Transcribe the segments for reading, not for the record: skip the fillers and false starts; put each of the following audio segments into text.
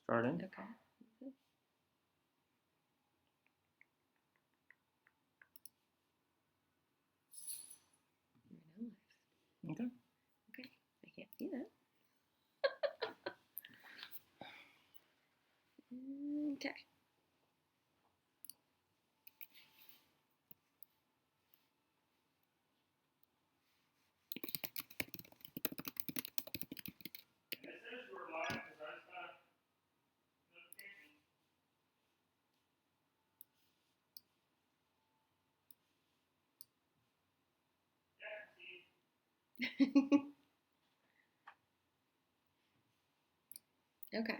Starting. Okay. Okay. Okay. I can't see that. Okay. Okay.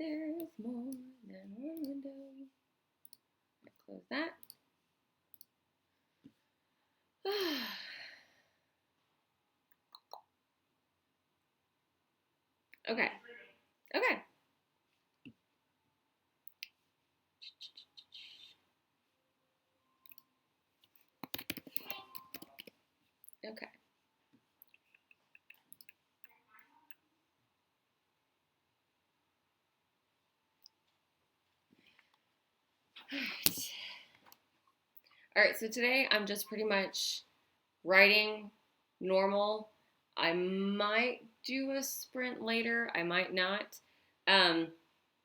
There's more than one window. Close that. Okay. Okay. Okay. All right, so today I'm just pretty much writing normal. I might do a sprint later, I might not. Um,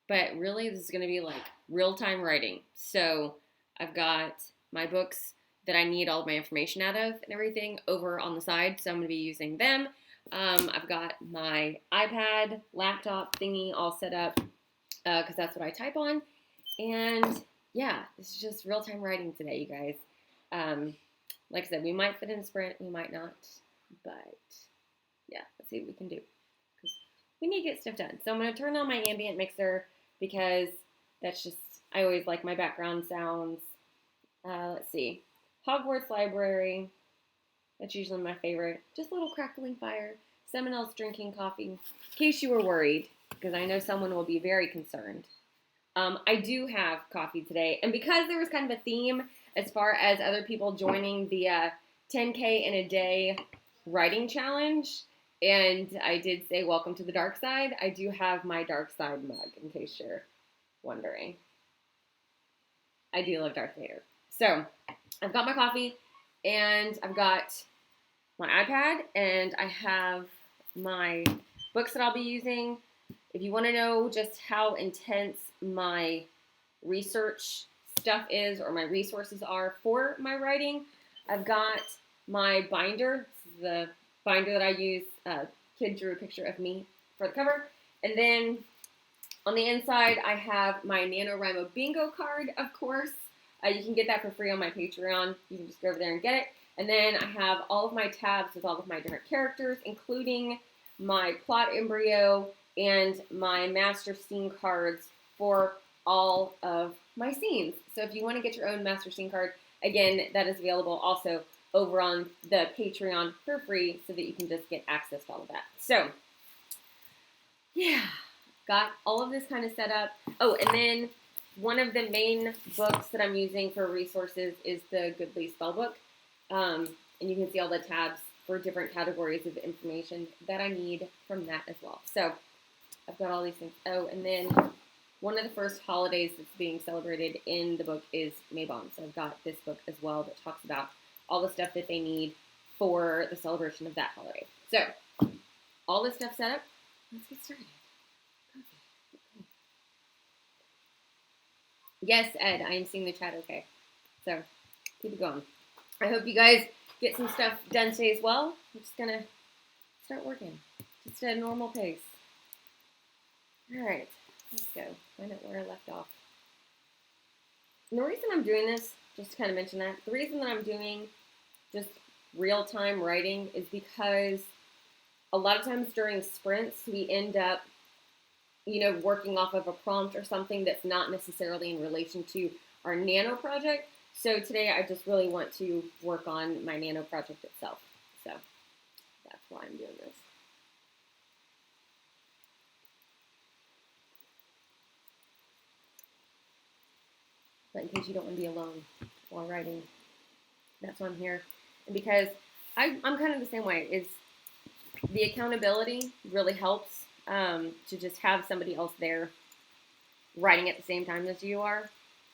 but really, this is going to be like real time writing. So I've got my books that I need all of my information out of and everything over on the side. So I'm going to be using them. I've got my iPad, laptop thingy all set up because that's what I type on. And yeah, it's just real time writing today, you guys. Like I said, we might fit in sprint, we might not, but yeah, let's see what we can do because we need to get stuff done. So I'm going to turn on my ambient mixer because that's just, I always like my background sounds. Let's see, Hogwarts Library, that's usually my favorite. Just a little crackling fire, someone else drinking coffee, in case you were worried, because I know someone will be very concerned. I do have coffee today, and because there was kind of a theme as far as other people joining the 10K in a day writing challenge, and I did say welcome to the dark side, I do have my dark side mug, in case you're wondering. I do love Darth Vader. So, I've got my coffee, and I've got my iPad, and I have my books that I'll be using. If you want to know just how intense my research stuff is or my resources are for my writing, I've got my binder, the binder that I use. Kid drew a picture of me for the cover. And then on the inside, I have my NaNoWriMo bingo card, of course. You can get that for free on my Patreon. You can just go over there and get it. And then I have all of my tabs with all of my different characters, including my plot embryo and my master scene cards for all of my scenes. So if you want to get your own master scene card, again, that is available also over on the Patreon for free so that you can just get access to all of that. So, yeah, got all of this kind of set up. Oh, and then one of the main books that I'm using for resources is the Goodly Spellbook. And you can see all the tabs for different categories of information that I need from that as well. So I've got all these things. Oh, and then one of the first holidays that's being celebrated in the book is Mabon. So I've got this book as well that talks about all the stuff that they need for the celebration of that holiday. So all this stuff set up. Let's get started. Okay. Yes, Ed, I am seeing the chat okay. So keep it going. I hope you guys get some stuff done today as well. I'm just going to start working. Just at a normal pace. All right, let's go. Find out where I left off. And the reason I'm doing this, just to kind of mention that, the reason that I'm doing just real-time writing is because a lot of times during sprints, we end up, working off of a prompt or something that's not necessarily in relation to our nano project. So today I just really want to work on my nano project itself. So that's why I'm doing this. But in case you don't want to be alone while writing, that's why I'm here. And because I'm kind of the same way. Is The accountability really helps to just have somebody else there writing at the same time as you are.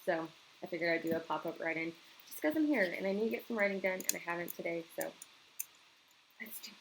So I figured I'd do a pop-up write-in just because I'm here and I need to get some writing done and I haven't today. So let's do it.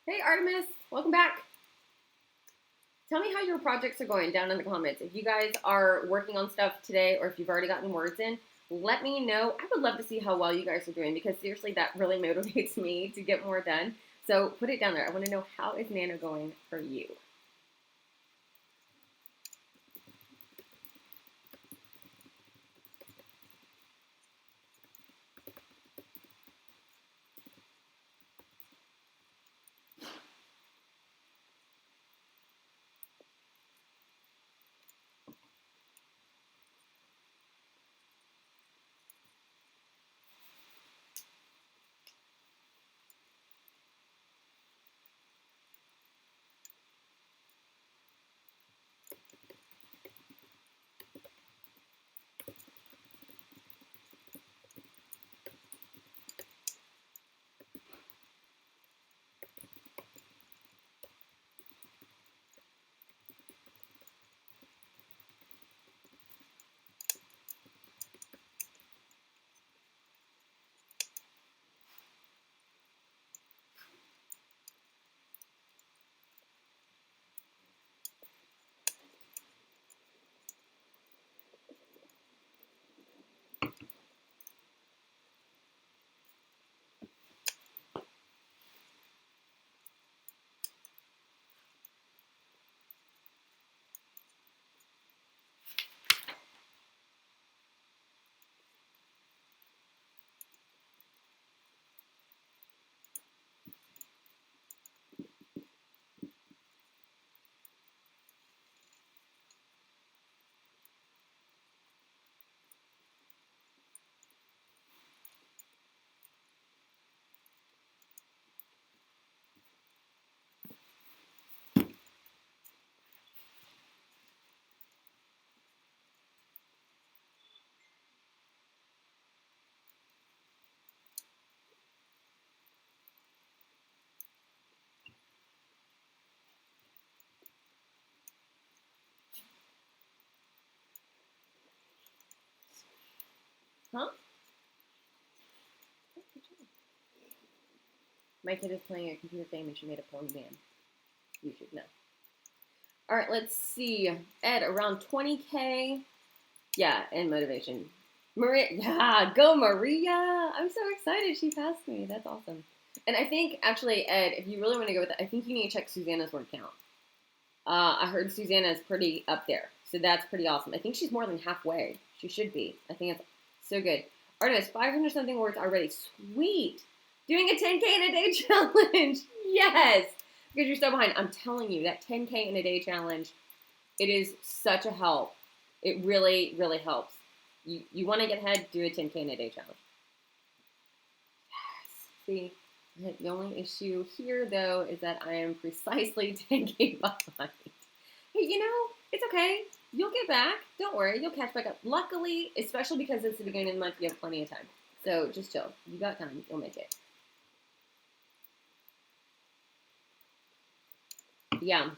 Hey Artemis, welcome back. Tell me how your projects are going down in the comments. If you guys are working on stuff today or if you've already gotten words in, let me know. I would love to see how well you guys are doing because seriously, that really motivates me to get more done. So put it down there. I want to know, how is Nano going for you? Huh? My kid is playing a computer game and she made a pony man. You should know. All right, let's see. Ed, around 20K. Yeah, and motivation. Maria, yeah, go Maria. I'm so excited she passed me. That's awesome. And I think, actually, Ed, if you really want to go with it, I think you need to check Susanna's word count. I heard Susanna is pretty up there. So that's pretty awesome. I think she's more than halfway. She should be. I think it's so good. Artemis, 500 something words already. Sweet. Doing a 10K in a day challenge. Yes. Because you're so behind. I'm telling you, that 10K in a day challenge, it is such a help. It really, really helps. You want to get ahead, do a 10K in a day challenge. Yes. See, the only issue here, though, is that I am precisely 10K behind. Hey, it's okay. You'll get back. Don't worry. You'll catch back up. Luckily, especially because it's the beginning of the month, you have plenty of time. So just chill. You got time. You'll make it. Yeah.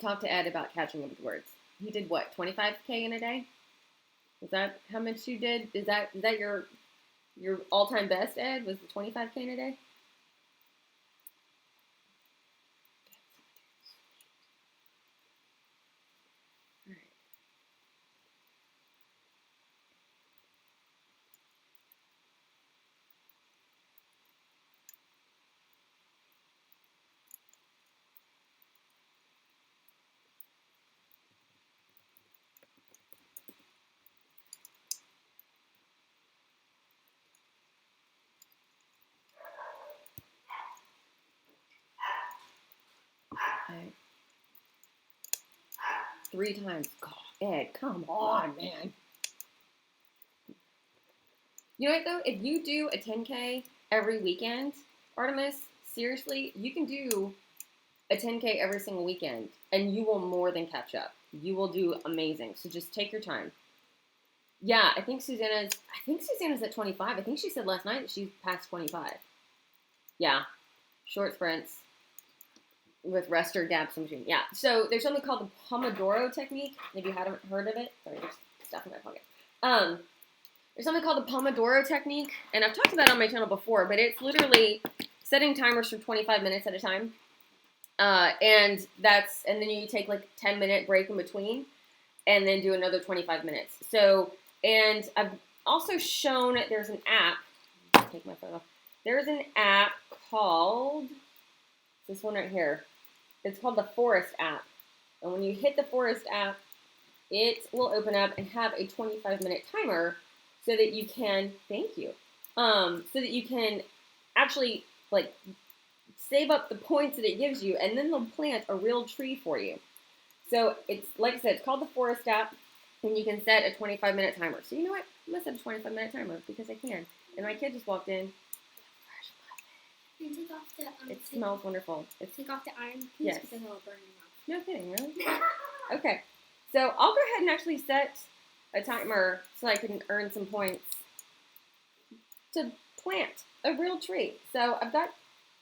Talk to Ed about catching up with words. He did what? 25K in a day? Is that how much you did? Is that your all-time best, Ed? Was the 25K in a day? Okay. 3 times. God, Ed, come on, man. You know what, though? If you do a 10K every weekend, Artemis, seriously, you can do a 10K every single weekend, and you will more than catch up. You will do amazing. So just take your time. Yeah, I think Susanna's at 25. I think she said last night that she's past 25. Yeah, short sprints with rest or gaps in between. Yeah, so there's something called the Pomodoro technique. If you haven't heard of it, sorry, there's stuff in my pocket. There's something called the Pomodoro technique, and I've talked about it on my channel before, but it's literally setting timers for 25 minutes at a time. And then you take like 10-minute break in between, and then do another 25 minutes. So, and I've also shown there's an app. Take my phone off. There's an app called this one right here. It's called the Forest app. And when you hit the Forest app, it will open up and have a 25-minute timer so that you can, thank you, so that you can actually like save up the points that it gives you, and then they'll plant a real tree for you. So it's, like I said, it's called the Forest app, and you can set a 25-minute timer. So you know what? I'm going to set a 25-minute timer because I can. And my kid just walked in. And take off the, it smells wonderful. Take off the iron piece, yes. Because it'll burn you off. No kidding, really? Okay. So I'll go ahead and actually set a timer so I can earn some points to plant a real tree. So I've got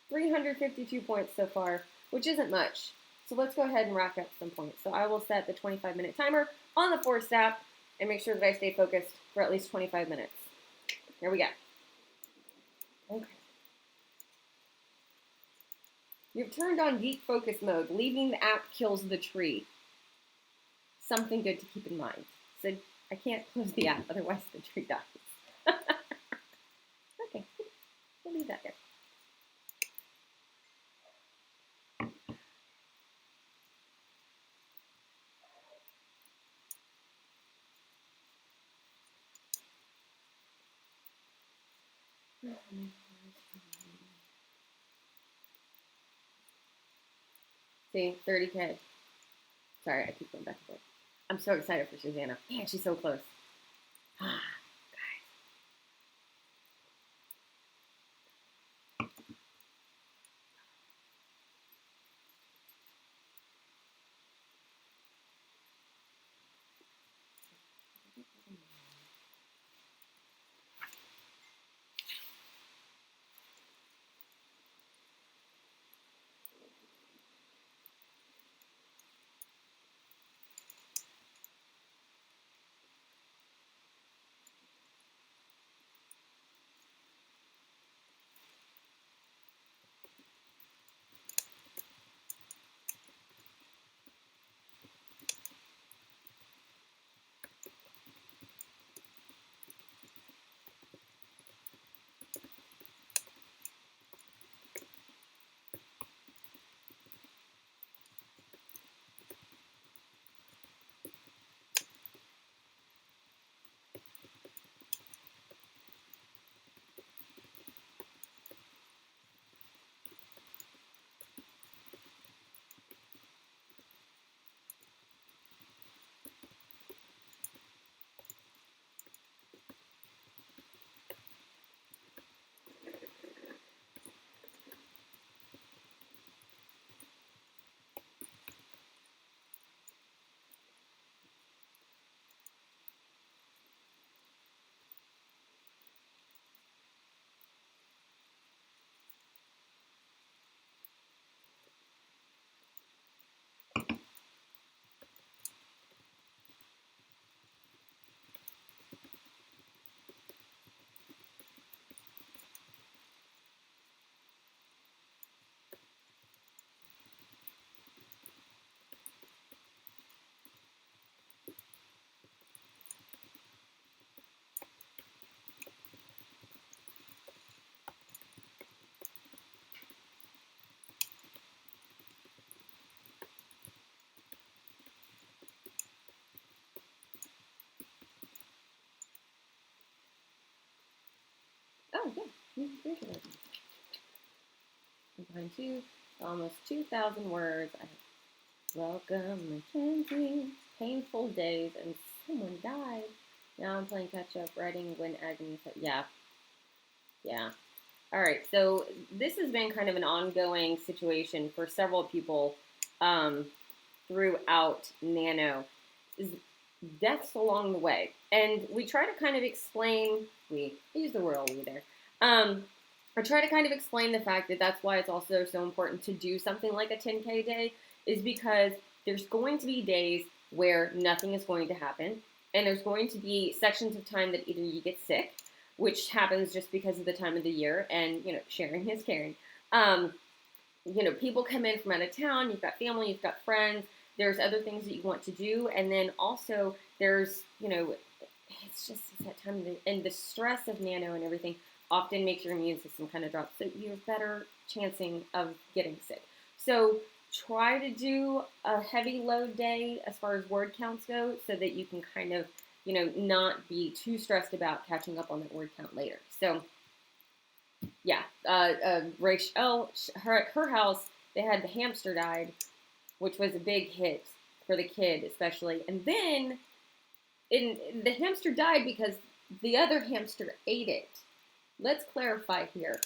352 points so far, which isn't much. So let's go ahead and rack up some points. So I will set the 25-minute timer on the Forest app and make sure that I stay focused for at least 25 minutes. Here we go. Okay. You've turned on deep focus mode. Leaving the app kills the tree. Something good to keep in mind. So I can't close the app, otherwise the tree dies. Okay, we'll leave that there. See, 30K. Sorry, I keep going back and forth. I'm so excited for Susanna. Man, she's so close. Oh, yeah. Here's your resume. I'm behind almost 2,000 words. Welcome, Mackenzie. Painful days, and someone died. Now I'm playing catch up, writing when agony. Yeah. All right. So this has been kind of an ongoing situation for several people throughout Nano. Deaths along the way, and we try to kind of explain. I use the word "we" there. I try to kind of explain the fact that that's why it's also so important to do something like a 10K day, is because there's going to be days where nothing is going to happen, and there's going to be sections of time that either you get sick, which happens just because of the time of the year, and sharing is caring. People come in from out of town. You've got family, you've got friends. There's other things that you want to do, and then also there's it's that time and the stress of Nano and everything often makes your immune system kind of drop, so you're better chancing of getting sick. So try to do a heavy load day as far as word counts go, so that you can kind of not be too stressed about catching up on that word count later. So yeah, Rachel, her house, they had the hamster died, which was a big hit for the kid especially, and then the hamster died because the other hamster ate it. Let's clarify here.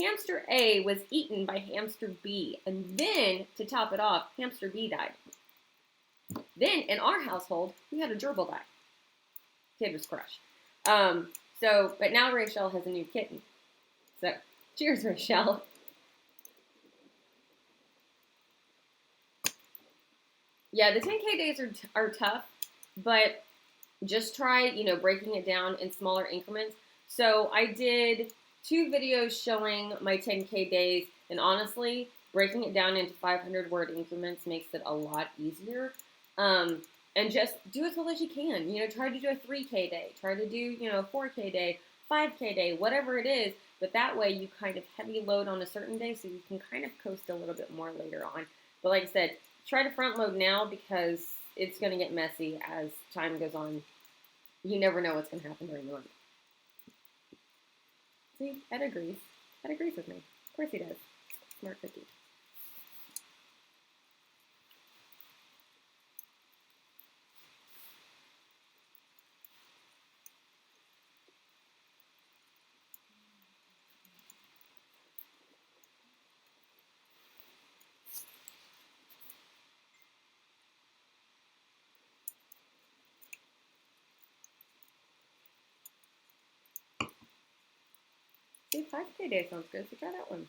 Hamster A was eaten by hamster B, and then, to top it off, hamster B died. Then, in our household, we had a gerbil die. Kid was crushed. But now Rachel has a new kitten. So, cheers, Rachel. Yeah, the 10K days are tough, but just try, breaking it down in smaller increments. So I did 2 videos showing my 10K days, and honestly, breaking it down into 500 word increments makes it a lot easier. And just do as well as you can. Try to do a 3K day, try to do, a 4K day, 5K day, whatever it is. But that way you kind of heavy load on a certain day, so you can kind of coast a little bit more later on. But like I said, try to front load now, because it's going to get messy as time goes on. You never know what's going to happen during the month. See, Ed agrees. Ed agrees with me. Of course he does. Smart cookie. See, 5K day sounds good, so try that one.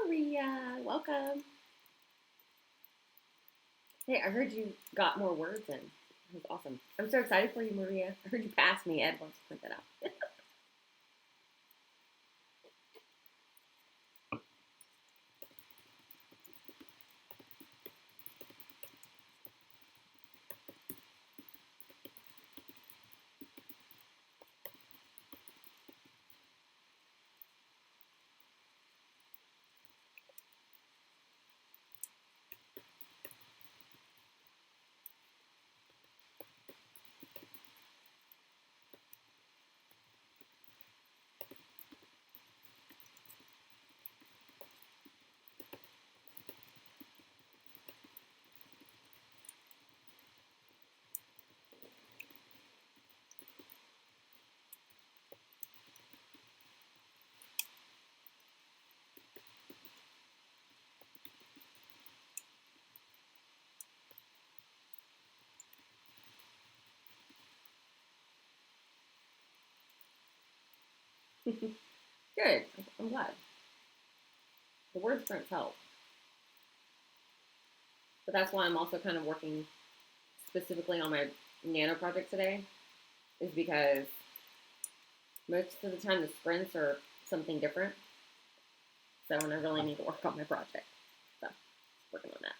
Maria, welcome. Hey, I heard you got more words in. That was awesome. I'm so excited for you, Maria. I heard you passed me. Ed wants to print that out. Good. I'm glad. The word sprints help. But that's why I'm also kind of working specifically on my nano project today, is because most of the time the sprints are something different. So and I really need to work on my project. So working on that.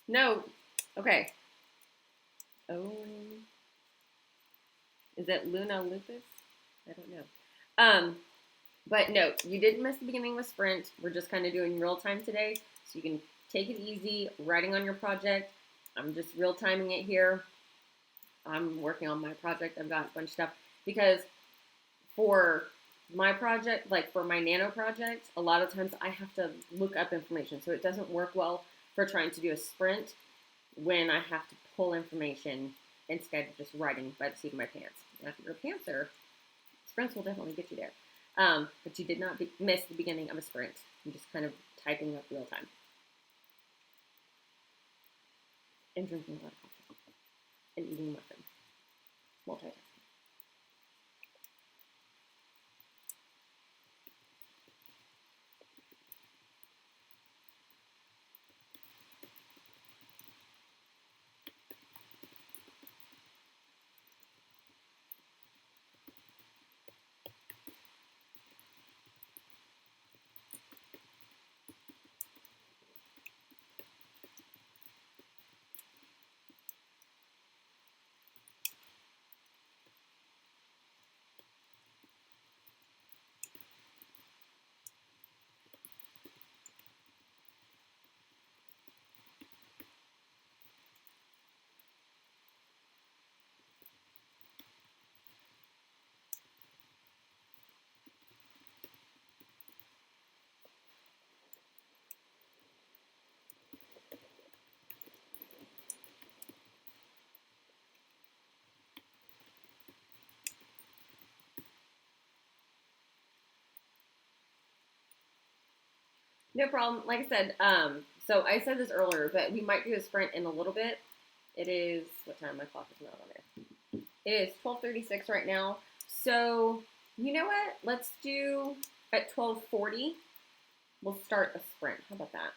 No. Okay. Oh. Is it Luna Lupus? I don't know. But no, you didn't miss the beginning of a sprint. We're just kind of doing real time today. So you can take it easy, writing on your project. I'm just real timing it here. I'm working on my project. I've got a bunch of stuff because for my project, like for my nano project, a lot of times I have to look up information. So it doesn't work well for trying to do a sprint when I have to pull information instead of just writing by the seat of my pants. Now, if you're a pantser, sprints will definitely get you there. But you did not miss the beginning of a sprint. I'm just kind of typing up real time. And drinking a lot of coffee. And eating a muffin. Multitasking. No problem. Like I said, so I said this earlier, but we might do a sprint in a little bit. It is, what time? My clock is not on there. It is 12:36 right now. So, you know what? Let's do At 12:40, we'll start a sprint. How about that?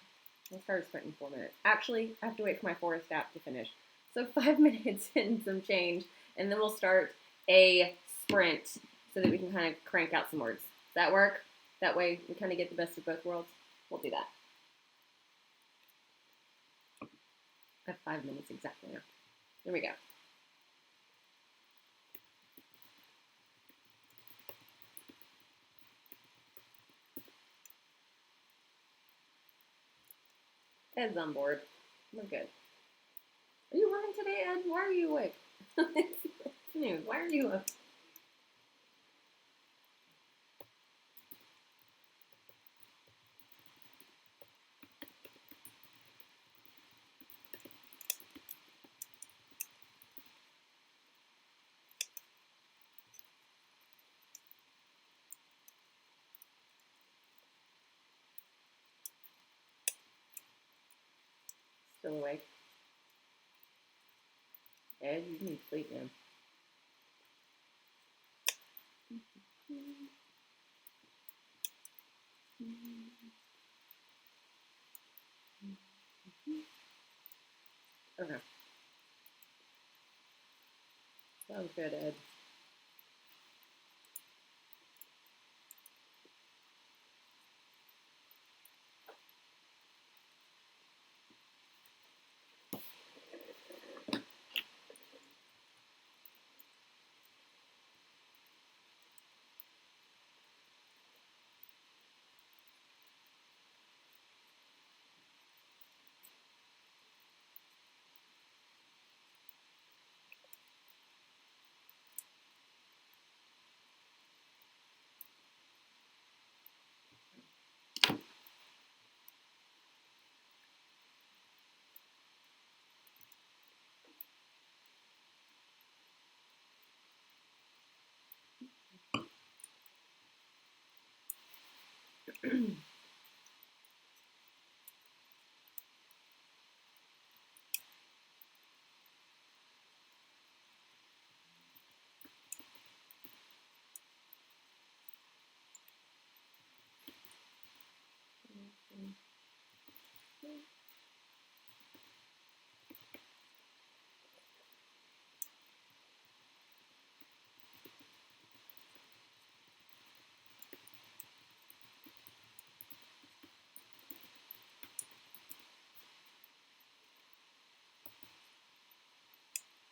We'll start a sprint in 4 minutes. Actually, I have to wait for my forest app to finish. So 5 minutes and some change, and then we'll start a sprint so that we can kind of crank out some words. Does that work? That way we kind of get the best of both worlds. We'll do that. I have 5 minutes exactly now. There we go. Ed's on board. We're good. Are you running today, Ed? Why are you awake? It's noon. Why are you up? Still awake. Ed, you need sleep now. Okay. Sounds good, Ed.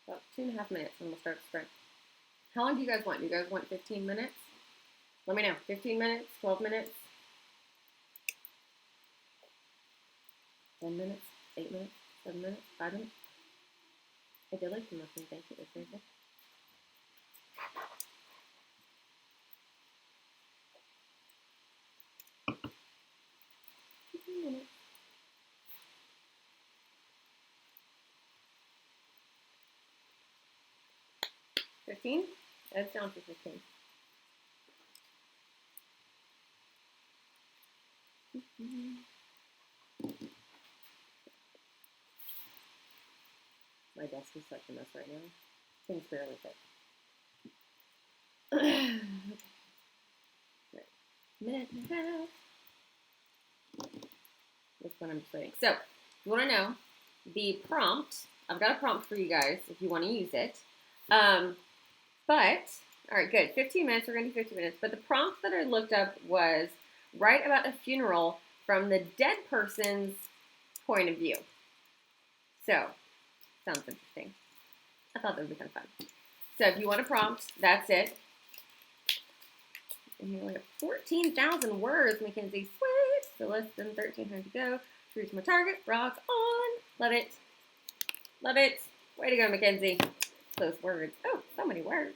About 2.5 minutes and we'll start the sprint. How long do you guys want? Do you guys want 15 minutes? Let me know. 15 minutes? 12 minutes? 10 minutes? 8 minutes? 7 minutes? 5 minutes? I did like the muffin. Thank you. That's very good. Minutes. 15? That's down to 15. My desk is such a mess right now. Things barely fit. Okay. Right. Minute and a half. This one I'm just waiting. So, if you want to know the prompt, I've got a prompt for you guys if you want to use it. But, all right, good. 15 minutes. We're going to do 15 minutes. But the prompt that I looked up was write about a funeral from the dead person's point of view. So, sounds interesting. I thought that would be kind of fun. So, if you want a prompt, that's it. And you're like 14,000 words, Mackenzie. Sweet. So, less than 1,300 to go. To reach my target. Rock on. Love it. Love it. Way to go, Mackenzie. Those words. Oh, so many words.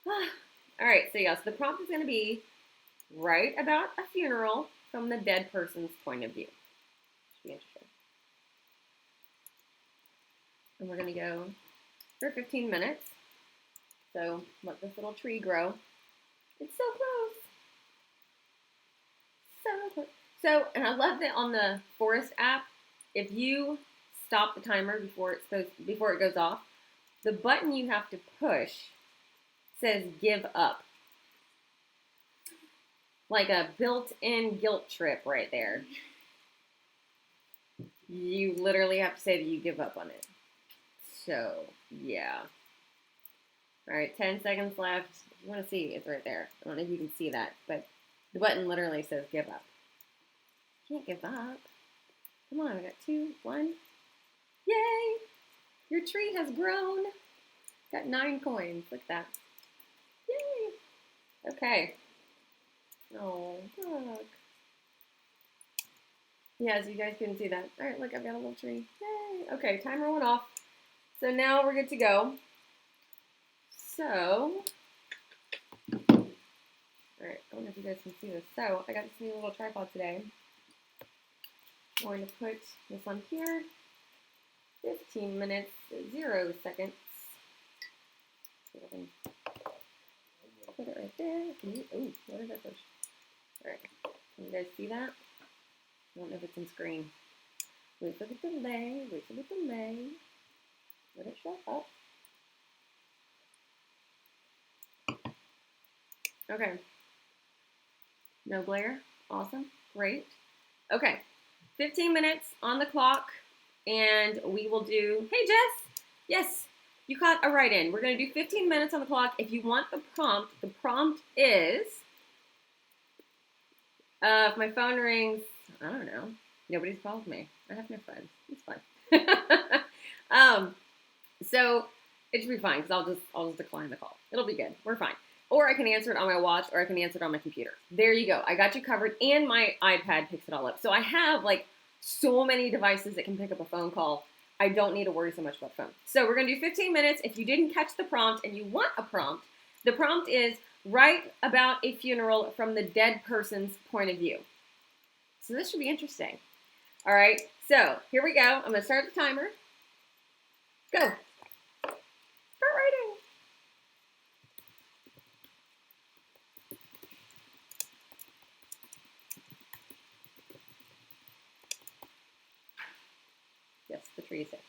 All right, so yeah, so the prompt is going to be write about a funeral from the dead person's point of view. Should be interesting. And we're going to go for 15 minutes. So let this little tree grow. It's so close. So close. So, and I love that on the Forest app, if you stop the timer before it goes off, the button you have to push says give up. like a built-in guilt trip right there. You literally have to say that you give up on it. So, yeah. All right, 10 seconds left. If you want to see, it's right there. I don't know if you can see that, but the button literally says give up. Can't give up. Come on, we got 2, 1. Yay! Your tree has grown. Got 9 coins. Look at that. Yay! Okay. Oh, look. Yeah, so you guys couldn't see that. All right, look, I've got a little tree. Yay! Okay, timer went off. So now we're good to go. So, all right, I don't know if you guys can see this. So, I got this new little tripod today. I'm going to put this on here. 15 minutes, 0 seconds. Put it right there. Oh, what did I push? All right, can you guys see that? I don't know if it's in screen. Wait for the delay, wait for the delay. Let it show up. Okay. No glare. Awesome. Great. Okay. 15 minutes on the clock, and we will do, hey Jess, yes, you caught a write-in. We're going to do 15 minutes on the clock. If you want the prompt is, if my phone rings, I don't know, nobody's called me. I have no friends. It's fine. So it should be fine because I'll just decline the call. It'll be good. We're fine. Or I can answer it on my watch, or I can answer it on my computer. There you go. I got you covered, and my iPad picks it all up. So I have like so many devices that can pick up a phone call. I don't need to worry so much about the phone. So we're going to do 15 minutes. If you didn't catch the prompt and you want a prompt, the prompt is write about a funeral from the dead person's point of view. So this should be interesting. All right. So here we go. I'm going to start the timer. Go. Start writing. Yes, the tree is there.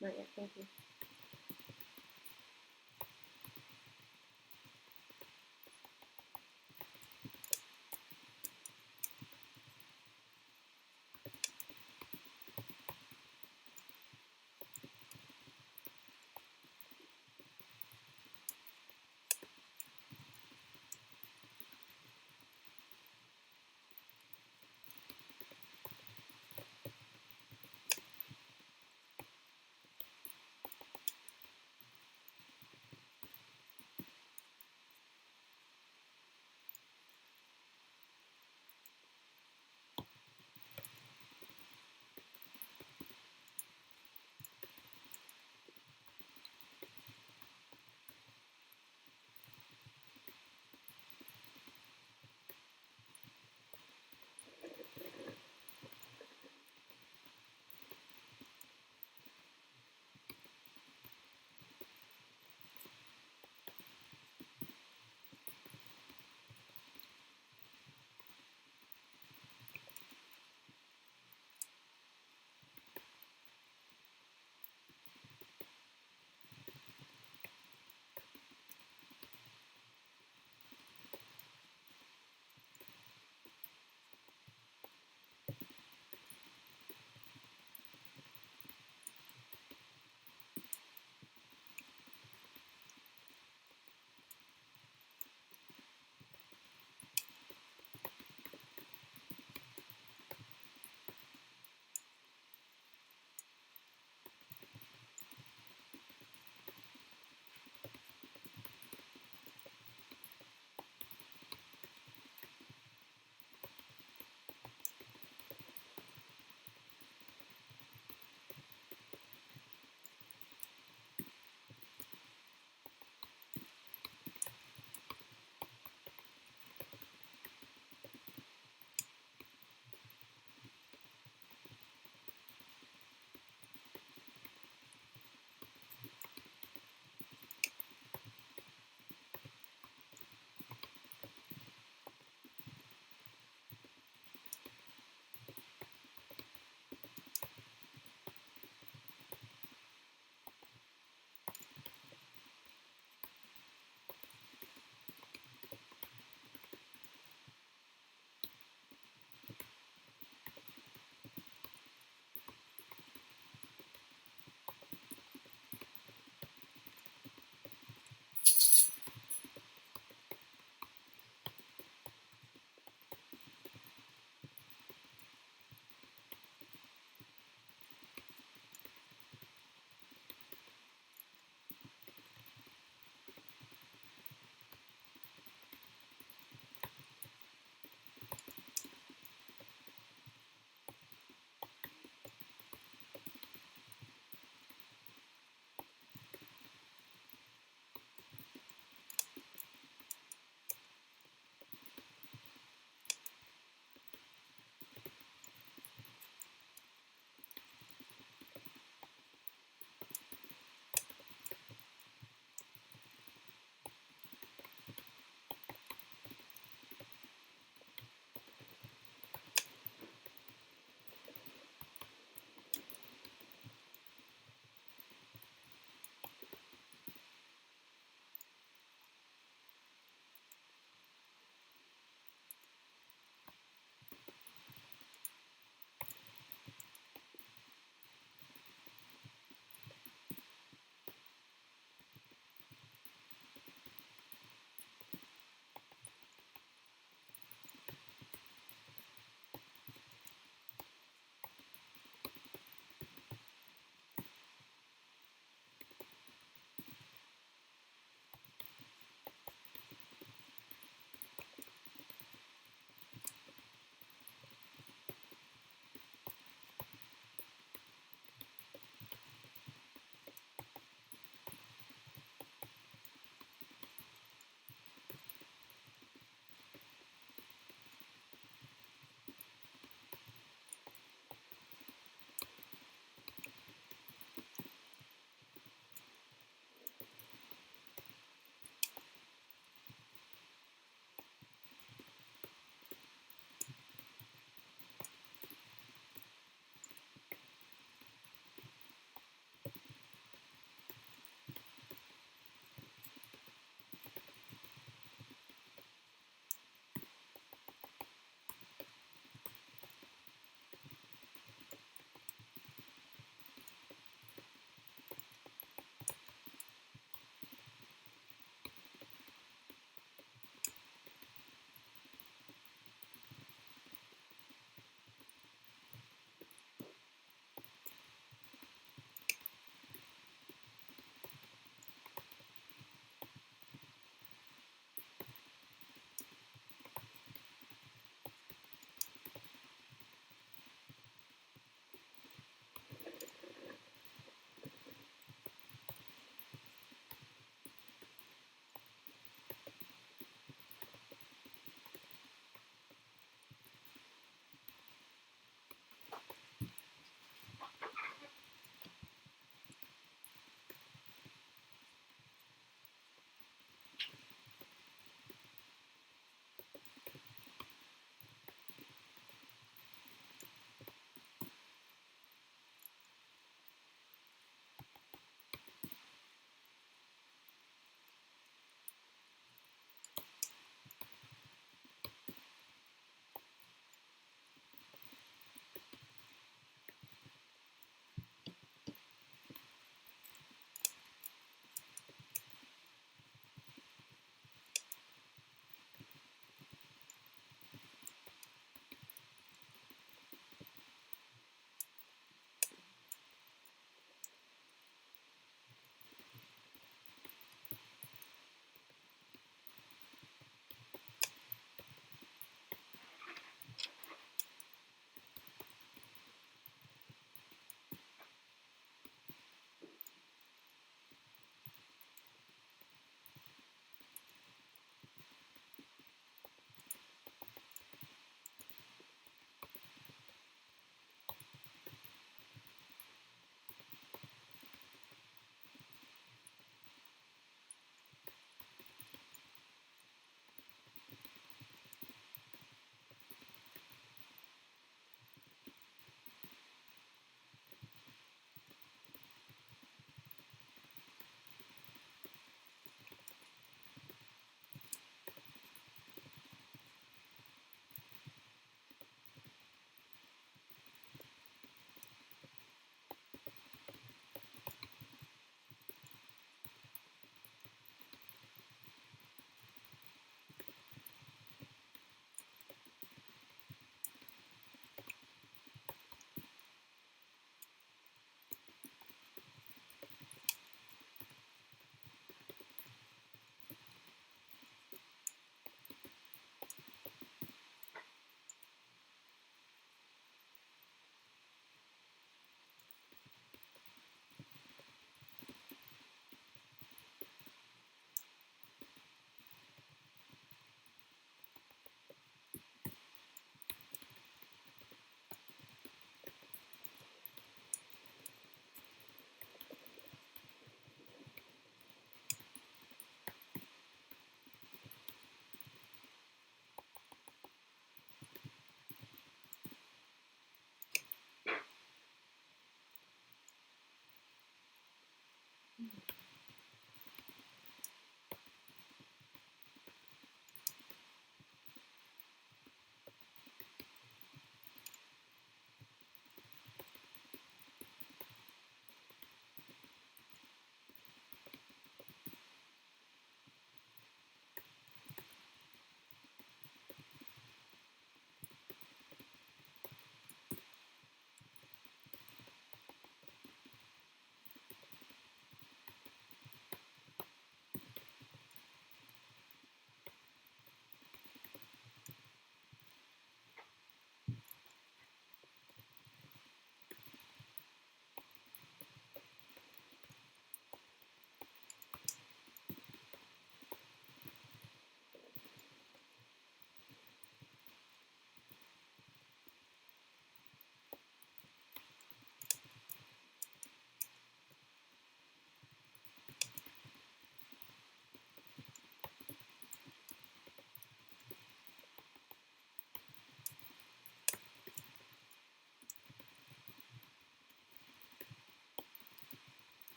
Not yet, thank you.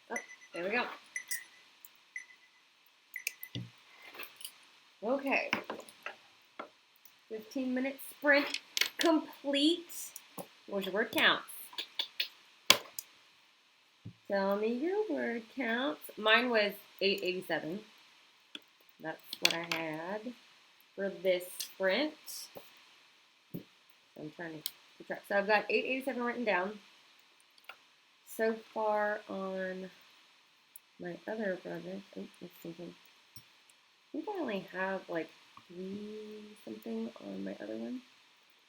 Oh, there we go. Okay. 15-minute sprint complete. What's your word count? Tell me your word counts. Mine was 887. That's what I had for this sprint. So I'm trying to keep track. So I've got 887 written down. So far on my other project, oh, let's thinking. I think I only have like 3 something on my other one.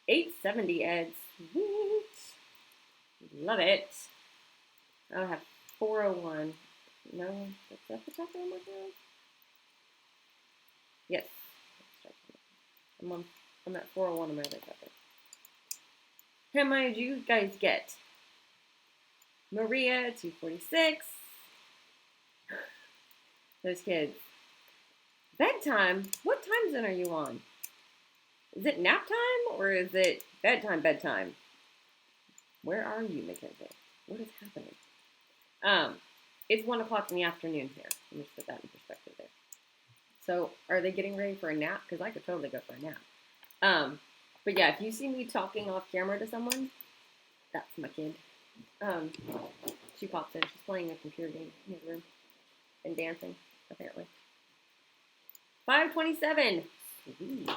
870 Ed. Sweet. Love it. I have 401. No, that's at the top of my working. Yes. I'm at 401 on my other chapter. How many did you guys get? Maria, 246. Those kids. Bedtime? What time zone are you on? Is it nap time or is it bedtime? Where are you, Mackenzie? What is happening? It's 1 o'clock in the afternoon here. Let me just put that in perspective there. So are they getting ready for a nap? Because I could totally go for a nap. But yeah, if you see me talking off camera to someone, that's my kid. She pops in. She's playing a computer game in his room and dancing, apparently. 527. Sweet.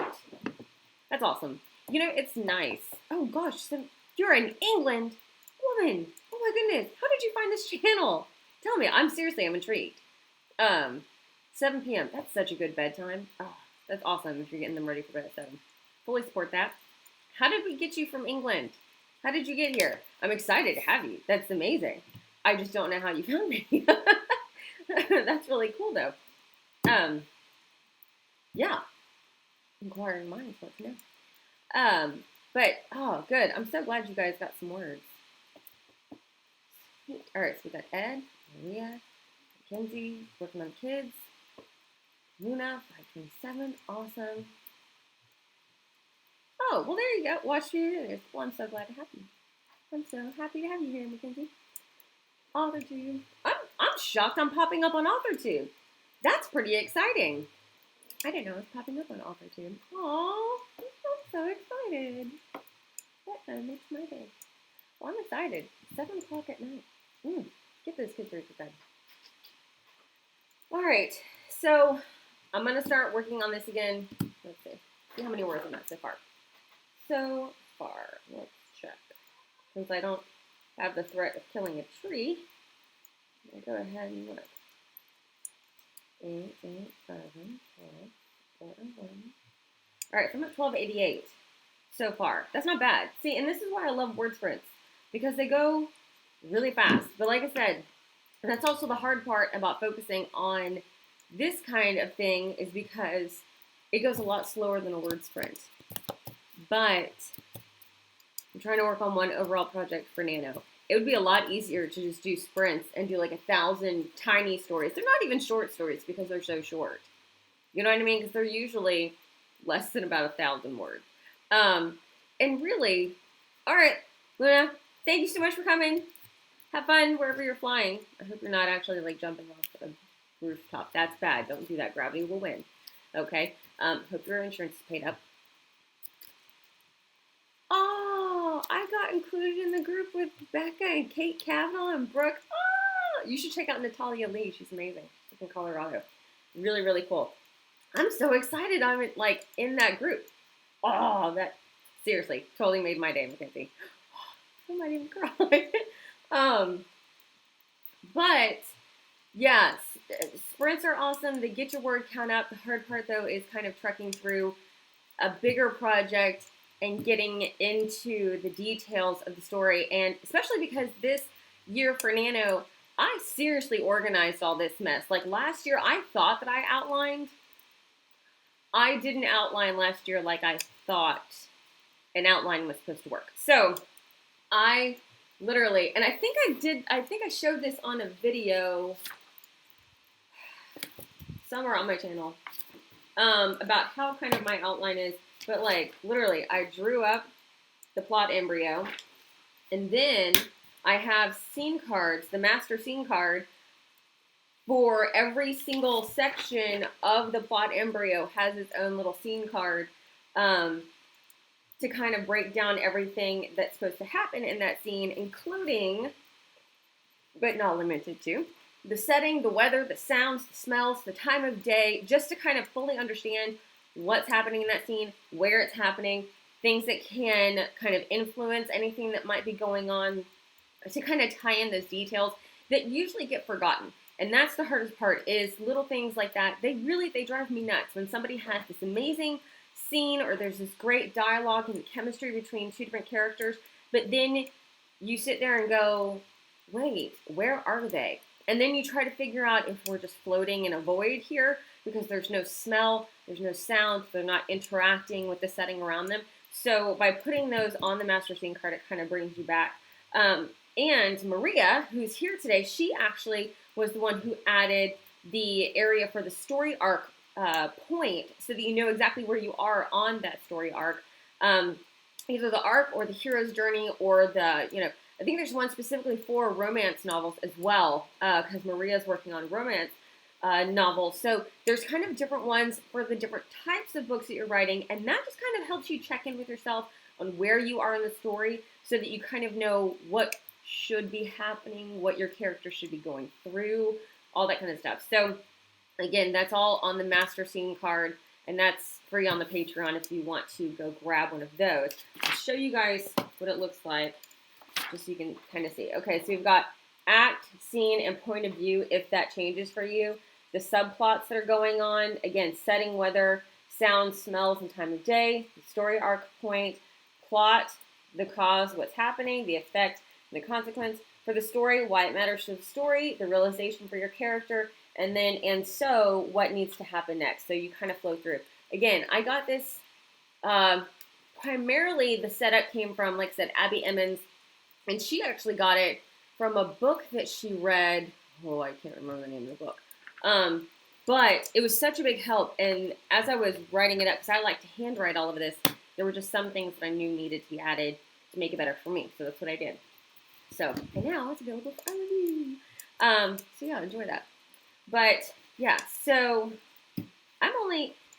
That's awesome. You know, it's nice. Oh gosh, so you're in England, woman. Oh my goodness. How did you find this channel? Tell me. I'm intrigued. 7 p.m. That's such a good bedtime. Oh, that's awesome if you're getting them ready for bed at 7. Fully support that. How did we get you from England? How did you get here? I'm excited to have you. That's amazing. I just don't know how you found me. That's really cool, though. Yeah. Inquiring minds want to know. But, oh, good. I'm so glad you guys got some words. All right, so we got Ed, Maria, Mackenzie, working on kids. Luna, 527, awesome. Oh, well, there you go. Watch you. Well, I'm so glad to have you. I'm so happy to have you here, Mackenzie. AuthorTube. I'm shocked I'm popping up on AuthorTube. That's pretty exciting. I didn't know I was popping up on AuthorTube. Aw, I'm so excited. That kind of makes my day. Well, I'm excited. 7 o'clock at night. Get those kids ready for bed. All right, so I'm going to start working on this again. Let's see how many words I'm at so far. So far, let's check. Since I don't have the threat of killing a tree, I'll go ahead and look. 8, 8, 7, 12, 4, 1. All right, so I'm at 1288 so far. That's not bad. See, and this is why I love word sprints, because they go really fast. But like I said, that's also the hard part about focusing on this kind of thing, is because it goes a lot slower than a word sprint. But I'm trying to work on one overall project for Nano. It would be a lot easier to just do sprints and do like 1,000 tiny stories. They're not even short stories because they're so short. You know what I mean? Because they're usually less than about 1,000 words. And really, all right, Luna, thank you so much for coming. Have fun wherever you're flying. I hope you're not actually like jumping off the rooftop. That's bad. Don't do that. Gravity will win. Okay. Hope your insurance is paid up. Oh, I got included in the group with Becca and Kate Kavanaugh and Brooke. Oh, you should check out Natalia Lee. She's amazing. She's in Colorado. Really, really cool. I'm so excited. I'm in that group. Oh, that seriously totally made my day, Mackenzie. I might even cry. But yes, sprints are awesome. They get your word count up. The hard part though is kind of trekking through a bigger project and getting into the details of the story. And especially because this year for Nano, I seriously organized all this mess. Like last year, I thought that I outlined. I didn't outline last year like I thought an outline was supposed to work. So I literally, and I think I showed this on a video somewhere on my channel about how kind of my outline is. But like literally, I drew up the plot embryo, and then I have scene cards, the master scene card for every single section of the plot embryo has its own little scene card to kind of break down everything that's supposed to happen in that scene, including, but not limited to, the setting, the weather, the sounds, the smells, the time of day, just to kind of fully understand what's happening in that scene, where it's happening, things that can kind of influence anything that might be going on, to kind of tie in those details that usually get forgotten. And that's the hardest part, is little things like that. They drive me nuts when somebody has this amazing scene or there's this great dialogue and chemistry between two different characters, but then you sit there and go, wait, where are they? And then you try to figure out if we're just floating in a void here because there's no smell, there's no sound, they're not interacting with the setting around them. So by putting those on the master scene card, it kind of brings you back. And Maria, who's here today, she actually was the one who added the area for the story arc point so that you know exactly where you are on that story arc. Either the arc or the hero's journey or the, I think there's one specifically for romance novels as well, because Maria's working on romance novels. So there's kind of different ones for the different types of books that you're writing, and that just kind of helps you check in with yourself on where you are in the story so that you kind of know what should be happening, what your character should be going through, all that kind of stuff. So again, that's all on the master scene card, and that's free on the Patreon if you want to go grab one of those. I'll show you guys what it looks like, just so you can kind of see. Okay, so we've got act, scene, and point of view if that changes for you. The subplots that are going on, again, setting, weather, sound, smells, and time of day. The story arc point, plot, the cause, what's happening, the effect, and the consequence. For the story, why it matters to the story, the realization for your character, and then, and so, what needs to happen next. So you kind of flow through. Again, I got this, primarily the setup came from, like I said, Abby Emmons, and she actually got it from a book that she read. Oh, I can't remember the name of the book. But it was such a big help. And as I was writing it up, because I like to handwrite all of this, there were just some things that I knew needed to be added to make it better for me. So that's what I did. So, and now it's available for all of you. So yeah, enjoy that. But yeah, so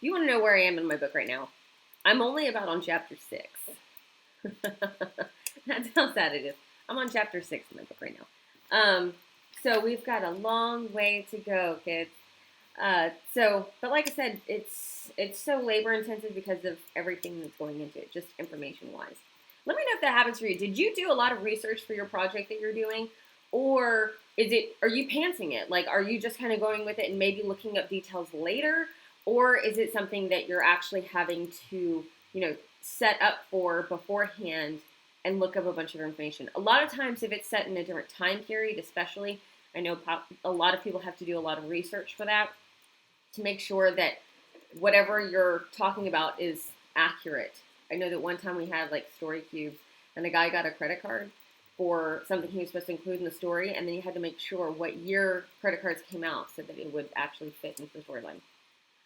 you want to know where I am in my book right now? I'm only about on chapter 6. That's how sad it is. I'm on chapter 6 in my book right now. So we've got a long way to go, kids. But like I said, it's so labor intensive because of everything that's going into it, just information wise. Let me know if that happens for you. Did you do a lot of research for your project that you're doing? Or are you pantsing it? Like, are you just kind of going with it and maybe looking up details later? Or is it something that you're actually having to, set up for beforehand and look up a bunch of information? A lot of times if it's set in a different time period, especially, I know a lot of people have to do a lot of research for that to make sure that whatever you're talking about is accurate. I know that one time we had like story cubes and a guy got a credit card for something he was supposed to include in the story, and then you had to make sure what year credit cards came out so that it would actually fit into the storyline.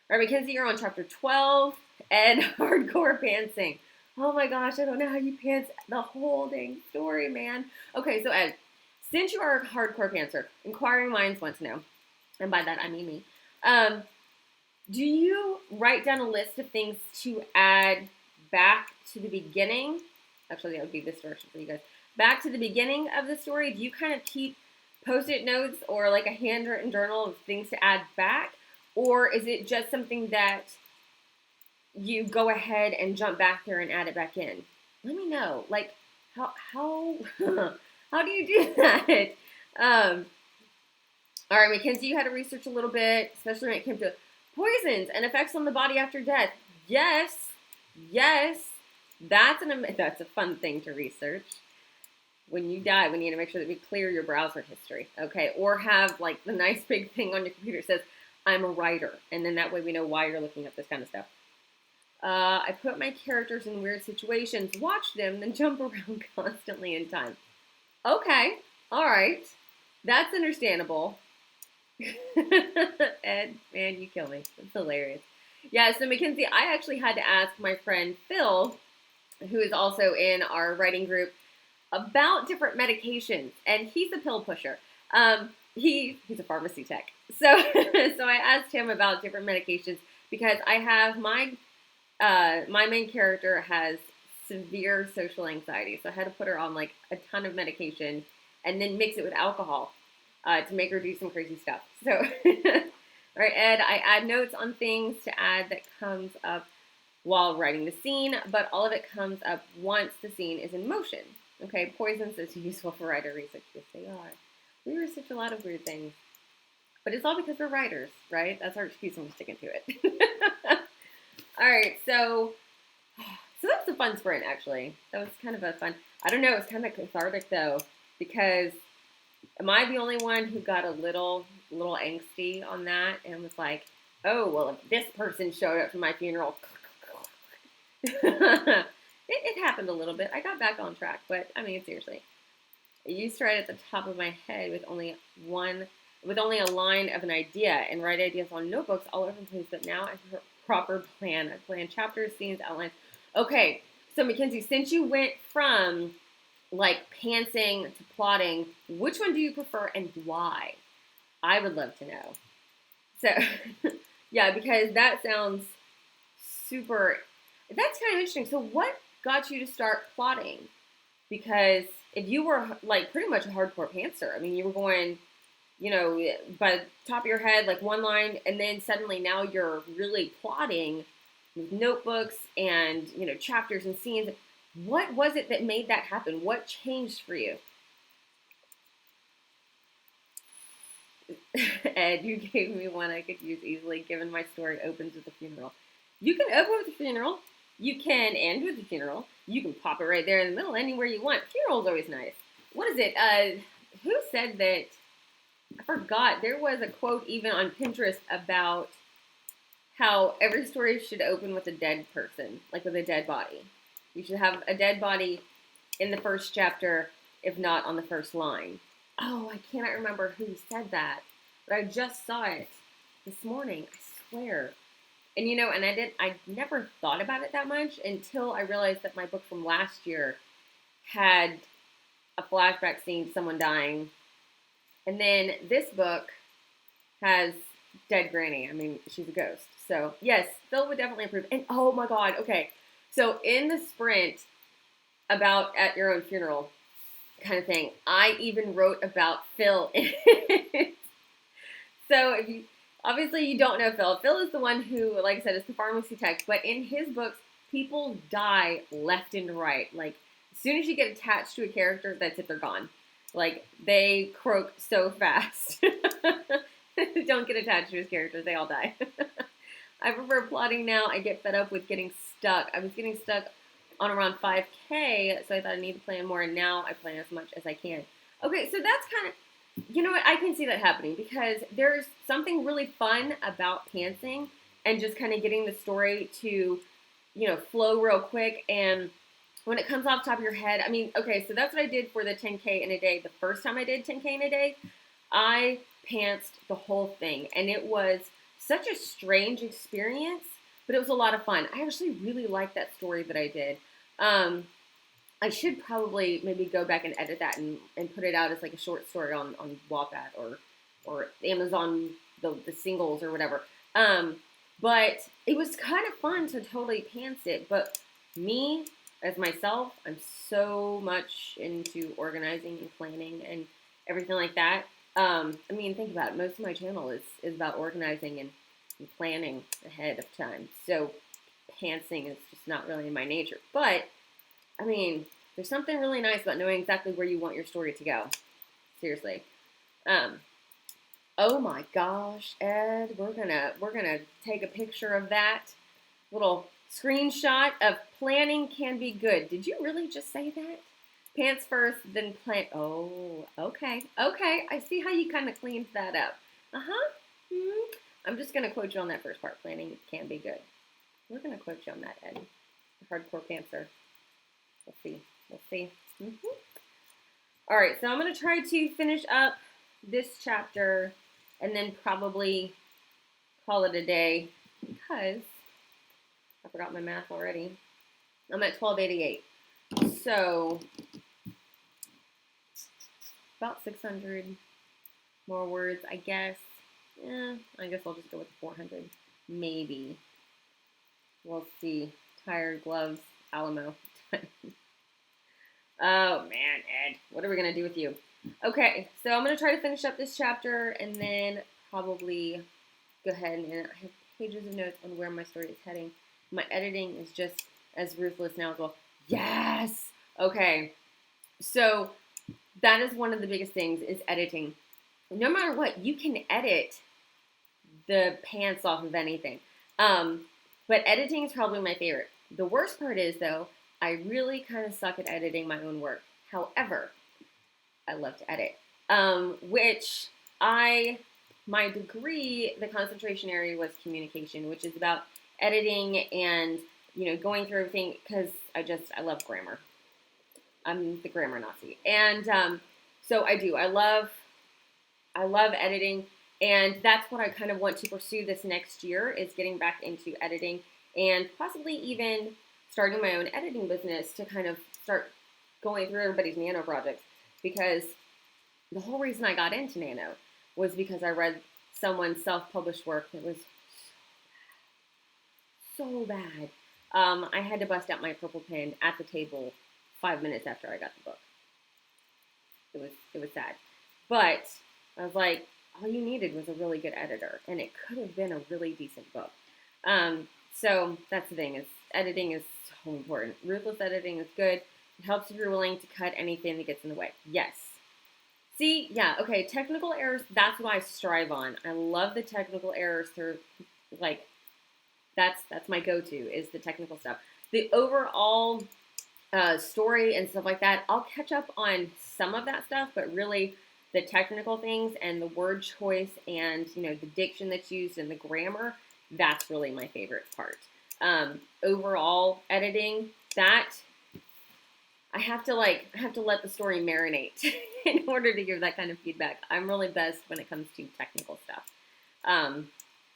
All right, Mackenzie, you're on chapter 12, and hardcore pantsing. Oh my gosh, I don't know how you pants the whole dang story, man. Okay, so Ed, since you are a hardcore pantser, inquiring minds want to know, and by that I mean me, do you write down a list of things to add back to the beginning? Actually, that would be this direction for you guys. Back to the beginning of the story, do you kind of keep Post-it notes or like a handwritten journal of things to add back? Or is it just something that you go ahead and jump back there and add it back in? Let me know. Like, how how do you do that? All right, Mackenzie, you had to research a little bit, especially when it came to poisons and effects on the body after death. Yes, that's a fun thing to research. When you die, we need to make sure that we clear your browser history, okay? Or have like the nice big thing on your computer that says, I'm a writer. And then that way we know why you're looking up this kind of stuff. I put my characters in weird situations, watch them, then jump around constantly in time. Okay, all right. That's understandable. Ed, man, you kill me. It's hilarious. Yeah, so Mackenzie, I actually had to ask my friend Phil, who is also in our writing group, about different medications, and he's a pill pusher. He's a pharmacy tech. So I asked him about different medications because I have my main character has severe social anxiety. So I had to put her on like a ton of medication and then mix it with alcohol to make her do some crazy stuff. So, all right, Ed, I add notes on things to add that comes up while writing the scene, but all of it comes up once the scene is in motion. Okay, poisons is useful for writer research. Yes, they are. We research a lot of weird things. But it's all because we're writers, right? That's our excuse and we're sticking to it. All right, so that was a fun sprint, actually. That was kind of a fun, I don't know, it was kind of cathartic, though, because am I the only one who got a little angsty on that and was like, oh, well, if this person showed up to my funeral, it happened a little bit. I got back on track, but I mean, seriously. I used to write at the top of my head with only a line of an idea and write ideas on notebooks all over the place, but now I have a proper plan. I plan chapters, scenes, outlines. Okay, so Mackenzie, since you went from like pantsing to plotting, which one do you prefer and why? I would love to know. So, yeah, because that sounds super, that's kind of interesting. So what got you to start plotting? Because if you were like pretty much a hardcore pantser, I mean, you were going, by the top of your head, like one line, and then suddenly now you're really plotting with notebooks and, chapters and scenes. What was it that made that happen? What changed for you? Ed, you gave me one I could use easily, given my story opens with a funeral. You can open with a funeral. You can end with the funeral. You can pop it right there in the middle, anywhere you want. Funeral's always nice. What is it? Who said that? I forgot. There was a quote even on Pinterest about how every story should open with a dead person, like with a dead body. You should have a dead body in the first chapter, if not on the first line. Oh, I cannot remember who said that, but I just saw it this morning. I swear. And and I never thought about it that much until I realized that my book from last year had a flashback scene, someone dying. And then this book has dead granny. I mean, she's a ghost. So yes, Phil would definitely approve. And oh my God, okay. So in the sprint about at your own funeral kind of thing, I even wrote about Phil in it. So if you obviously you don't know Phil. Phil is the one who, like I said, is the pharmacy tech. But in his books, people die left and right. Like as soon as you get attached to a character, that's it, they're gone. Like they croak so fast. Don't get attached to his characters, they all die. I prefer plotting now. I get fed up with getting stuck. I was getting stuck on around 5K, so I thought I need to plan more, and now I plan as much as I can. Okay, so that's kind of, you know what, I can see that happening because there's something really fun about pantsing and just kind of getting the story to, flow real quick. And when it comes off the top of your head, I mean, okay, so that's what I did for the 10K in a day. The first time I did 10K in a day, I pantsed the whole thing, and it was such a strange experience, but it was a lot of fun. I actually really liked that story that I did. I should probably maybe go back and edit that and put it out as like a short story on Wattpad or Amazon, the singles or whatever. But it was kind of fun to totally pants it. But me, as myself, I'm so much into organizing and planning and everything like that. I mean, think about it. Most of my channel is about organizing and planning ahead of time. So pantsing is just not really in my nature. But, I mean, there's something really nice about knowing exactly where you want your story to go. Seriously. Oh my gosh, Ed, we're gonna take a picture of that little screenshot of planning can be good. Did you really just say that? Pants first, then plan. Oh, okay. Okay, I see how you kind of cleaned that up. Uh-huh. I'm just going to quote you on that first part. Planning can be good. We're going to quote you on that, Ed. The hardcore pantser. We'll see. We'll see. All right, so I'm going to try to finish up this chapter and then probably call it a day because I forgot my math already. I'm at 1288. So about 600 more words, I guess. I guess I'll just go with 400. Maybe. We'll see. Tired gloves, Alamo. Oh, man, Ed. What are we going to do with you? Okay, so I'm going to try to finish up this chapter and then probably go ahead and I have pages of notes on where my story is heading. My editing is just as ruthless now as well. Yes! Okay, so that is one of the biggest things is editing. No matter what, you can edit the pants off of anything. But editing is probably my favorite. The worst part is, though, I really kind of suck at editing my own work. However, I love to edit. My degree, the concentration area was communication, which is about editing and, going through everything because I love grammar. I'm the grammar Nazi. And so I do. I love editing. And that's what I kind of want to pursue this next year is getting back into editing and possibly even starting my own editing business to kind of start going through everybody's Nano projects. Because the whole reason I got into Nano was because I read someone's self-published work that was so bad. I had to bust out my purple pen at the table 5 minutes after I got the book. It was sad. But I was like, all you needed was a really good editor, and it could have been a really decent book. So that's the thing, is editing is so important. Ruthless editing is good. It helps if you're willing to cut anything that gets in the way. Yes. See, yeah, okay, technical errors, that's what I strive on. I love the technical errors through, like, that's my go-to, is the technical stuff. the overall story and stuff like that, I'll catch up on some of that stuff, but really the technical things and the word choice and, you know, the diction that's used and the grammar, that's really my favorite part. Overall editing, that I have to let the story marinate in order to give that kind of feedback. I'm really best when it comes to technical stuff.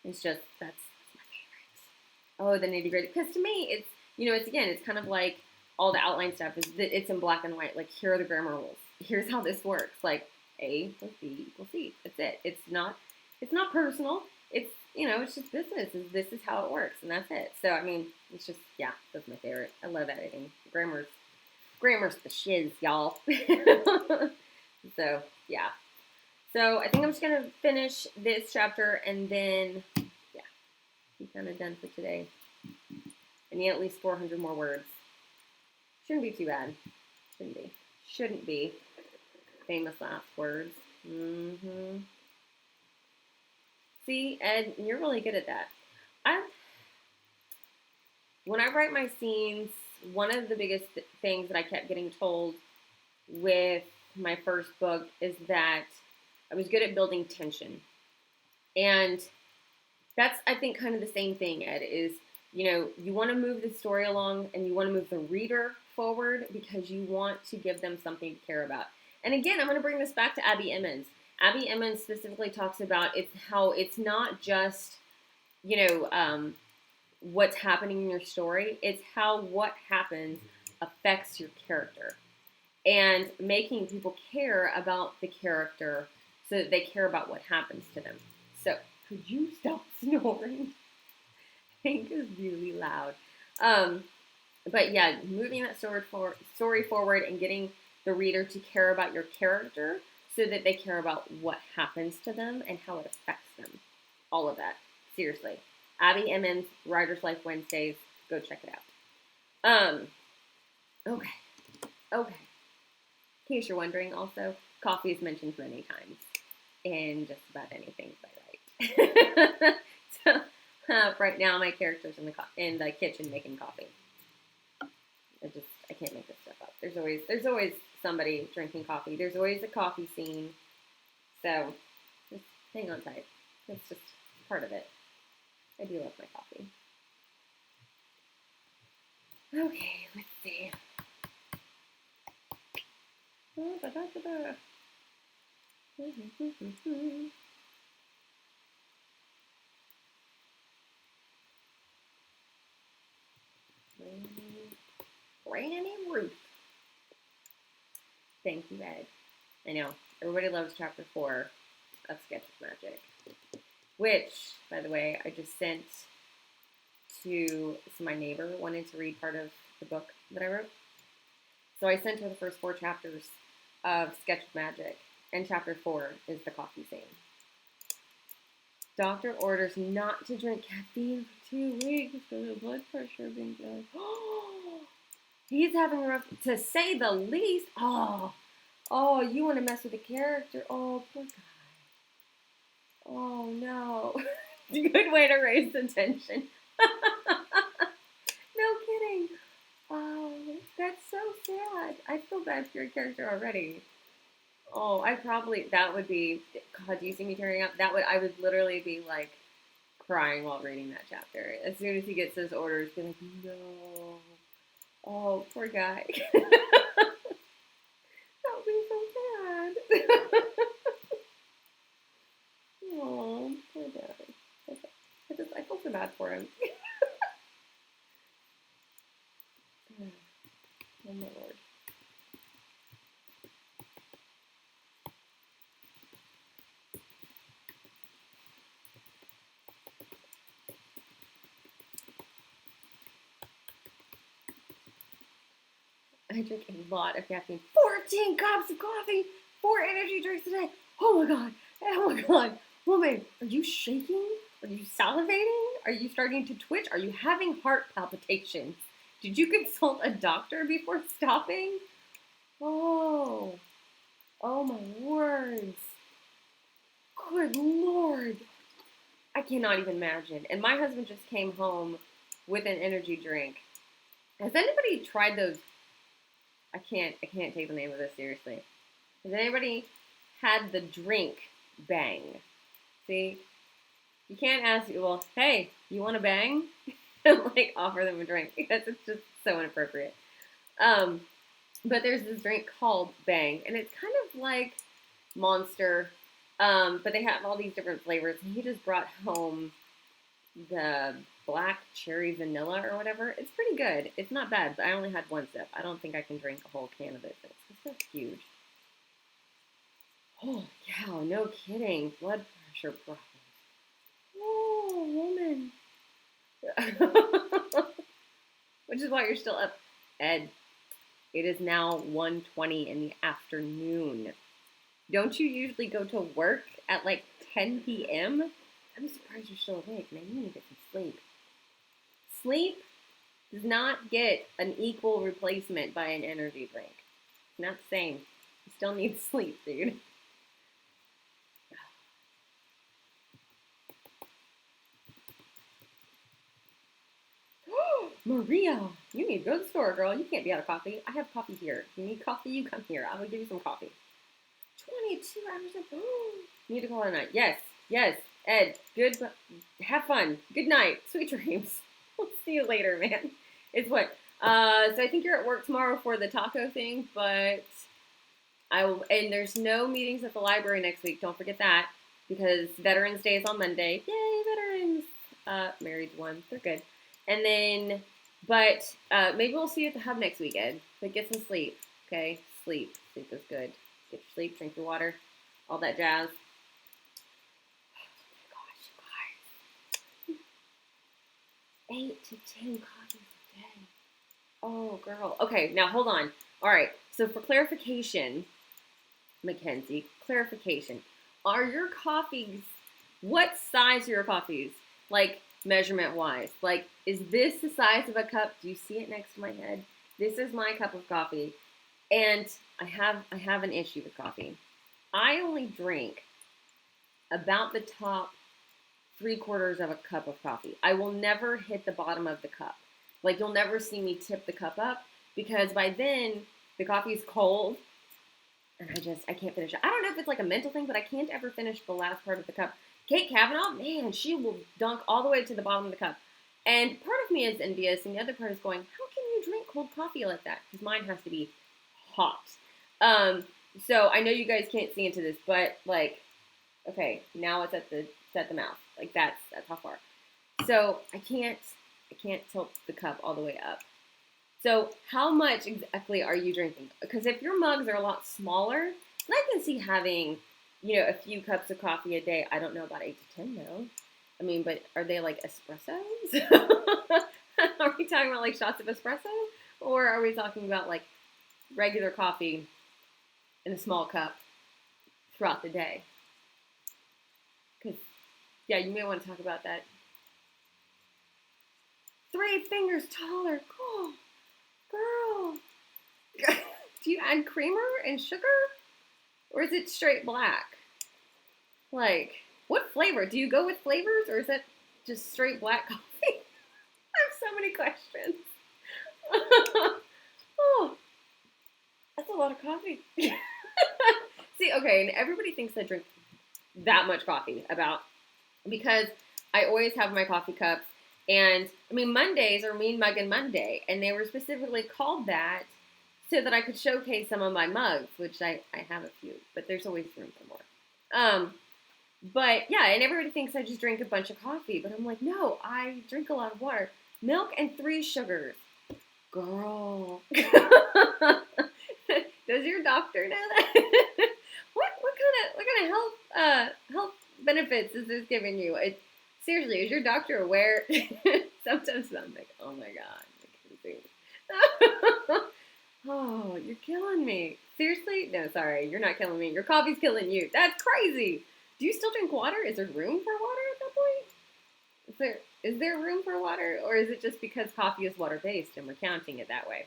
It's just that's my favorite. Oh, the nitty gritty. Because to me, it's, you know, it's kind of like all the outline stuff is that it's in black and white. Like, here are the grammar rules. Here's how this works. Like, A plus B equals C. That's it. It's not personal. It's, you know, it's just business. This is how it works, and that's it. So I mean, it's just, yeah, that's my favorite. I love editing. Grammar's the shiz, y'all. So yeah. So I think I'm just gonna finish this chapter and then, yeah, be kind of done for today. I need at least 400 more words. Shouldn't be too bad. Shouldn't be. Famous last words. See, Ed, you're really good at that. When I write my scenes, one of the biggest things that I kept getting told with my first book is that I was good at building tension. And that's, I think, kind of the same thing, Ed, is, you know, you want to move the story along and you want to move the reader forward because you want to give them something to care about. And again, I'm going to bring this back to Abby Emmons. Abby Emmons specifically talks about how it's not just, you know, what's happening in your story. It's how what happens affects your character. And making people care about the character so that they care about what happens to them. So, could you stop snoring? Hank is really loud. But yeah, moving that story forward and getting the reader to care about your character so that they care about what happens to them and how it affects them. All of that. Seriously. Abby Emmons, Writer's Life Wednesdays. Go check it out. Okay. In case you're wondering also, coffee is mentioned many times in just about anything that I write. So, right now my character's in the kitchen making coffee. I can't make this stuff up. There's always somebody drinking coffee. There's always a coffee scene. So just hang on tight. It's just part of it. I do love my coffee. Okay, let's see. Granny Ruth. Thank you, Ed. I know, everybody loves chapter 4 of Sketch of Magic, which, by the way, I just sent to my neighbor wanted to read part of the book that I wrote. So I sent her the first 4 chapters of Sketch of Magic, and chapter 4 is the coffee scene. Doctor orders not to drink caffeine for 2 weeks because of blood pressure being good. He's having a rough, to say the least. Oh, you want to mess with the character. Oh, poor guy. Oh, no. Good way to raise the tension. No kidding. Oh, that's so sad. I feel bad for your character already. Oh, that would be, God, do you see me tearing up? I would literally be like crying while reading that chapter. As soon as he gets those orders, be like, no. Oh, poor guy. That would be so sad. Oh, poor guy. I feel so bad for him. Oh my Lord. I drink a lot of caffeine. 14 cups of coffee, 4 energy drinks a day. Oh my God. Woman, are you shaking? Are you salivating? Are you starting to twitch? Are you having heart palpitations? Did you consult a doctor before stopping? Oh my words. Good Lord. I cannot even imagine. And my husband just came home with an energy drink. Has anybody tried those? I can't take the name of this seriously. Has anybody had the drink bang? See, you can't ask, well, hey, you want a bang? And like offer them a drink. Because it's just so inappropriate. But there's this drink called Bang, and it's kind of like Monster, but they have all these different flavors. And he just brought home the black cherry vanilla or whatever. It's pretty good. It's not bad, but I only had one sip. I don't think I can drink a whole can of this. It's so huge. Oh, cow, no kidding. Blood pressure problems. Oh, woman. Which is why you're still up, Ed. It is now 1:20 in the afternoon. Don't you usually go to work at like 10 p.m.? I'm surprised you're still awake, man. You need to get some sleep. Sleep does not get an equal replacement by an energy drink. It's not the same. You still need sleep, dude. Maria, you need to go to the store, girl. You can't be out of coffee. I have coffee here. If you need coffee, you come here. I will give you some coffee. 22 hours of you need to call it a night. Yes, Ed, good. Have fun. Good night. Sweet dreams. We'll see you later, man. It's what? So I think you're at work tomorrow for the taco thing, but I will. And there's no meetings at the library next week. Don't forget that because Veterans Day is on Monday. Yay, veterans! Married one. They're good. And then, but maybe we'll see you at the hub next weekend. But get some sleep, okay? Sleep. Sleep is good. Get your sleep, drink your water, all that jazz. Oh my gosh, you guys. 8 to 10 coffees a day. Oh, girl. Okay, now hold on. All right, so for clarification, Mackenzie, clarification. Are your coffees, what size are your coffees? Like, measurement-wise. Like, is this the size of a cup? Do you see it next to my head? This is my cup of coffee. And I have an issue with coffee. I only drink about the top 3/4 of a cup of coffee. I will never hit the bottom of the cup. Like, you'll never see me tip the cup up because by then the coffee is cold and I can't finish it. I don't know if it's like a mental thing, but I can't ever finish the last part of the cup. Kate Kavanaugh, man, she will dunk all the way to the bottom of the cup. And part of me is envious, and the other part is going, how can you drink cold coffee like that? Because mine has to be hot. So I know you guys can't see into this, but like, okay, now it's at the mouth. Like that's how far. So I can't tilt the cup all the way up. So how much exactly are you drinking? Because if your mugs are a lot smaller, I can see having, a few cups of coffee a day. I don't know about 8 to 10 though. I mean, but are they like espressos? Are we talking about like shots of espresso? Or are we talking about like regular coffee in a small cup throughout the day? Because, yeah, you may want to talk about that. 3 fingers taller. Cool. Girl. Do you add creamer and sugar? Or is it straight black? Like, what flavor? Do you go with flavors or is it just straight black coffee? I have so many questions. Oh, that's a lot of coffee. See, okay, and everybody thinks I drink that much coffee because I always have my coffee cups. And, I mean, Mondays are Mean Muggin' Monday, and they were specifically called that so that I could showcase some of my mugs, which I have a few, but there's always room for more. But, yeah, and everybody thinks I just drink a bunch of coffee, but I'm like, no, I drink a lot of water. Milk and 3 sugars. Girl. Does your doctor know that? What kind of health benefits is this giving you? Seriously, is your doctor aware? Sometimes I'm like, oh my god, oh, you're killing me. Seriously? No, sorry, you're not killing me. Your coffee's killing you. That's crazy. Do you still drink water? Is there room for water at that point? Is there room for water, or is it just because coffee is water based and we're counting it that way?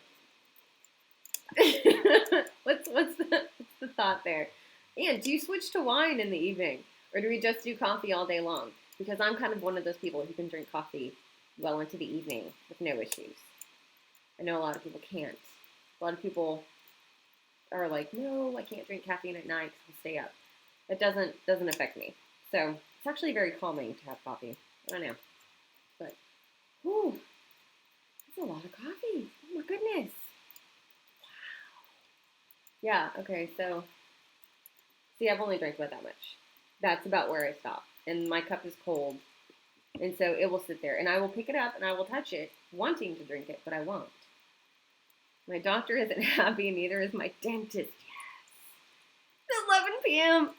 What's the thought there? And do you switch to wine in the evening, or do we just do coffee all day long? Because I'm kind of one of those people who can drink coffee well into the evening with no issues. I know a lot of people can't. A lot of people are like, no, I can't drink caffeine at night because I'll stay up. It doesn't affect me. So it's actually very calming to have coffee. I know. But, whew, that's a lot of coffee. Oh my goodness. Wow. Yeah, okay, so, see, I've only drank about that much. That's about where I stop. And my cup is cold. And so it will sit there. And I will pick it up and I will touch it, wanting to drink it, but I won't. My doctor isn't happy, neither is my dentist. Yes. It's 11 p.m.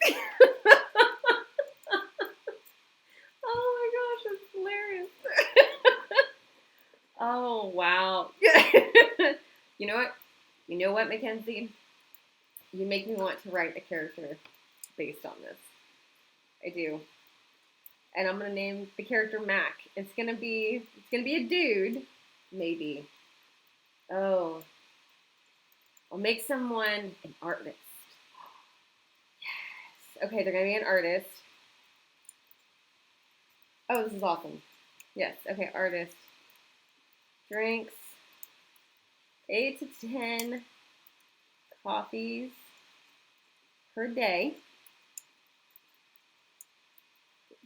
Oh my gosh, that's hilarious. Oh, wow. You know what? You know what, Mackenzie? You make me want to write a character based on this. I do. And I'm gonna name the character Mac. It's gonna be a dude, maybe. Oh. I'll make someone an artist. Yes. Okay, they're gonna be an artist. Oh, this is awesome. Yes, okay, artist. Drinks 8 to 10 coffees per day.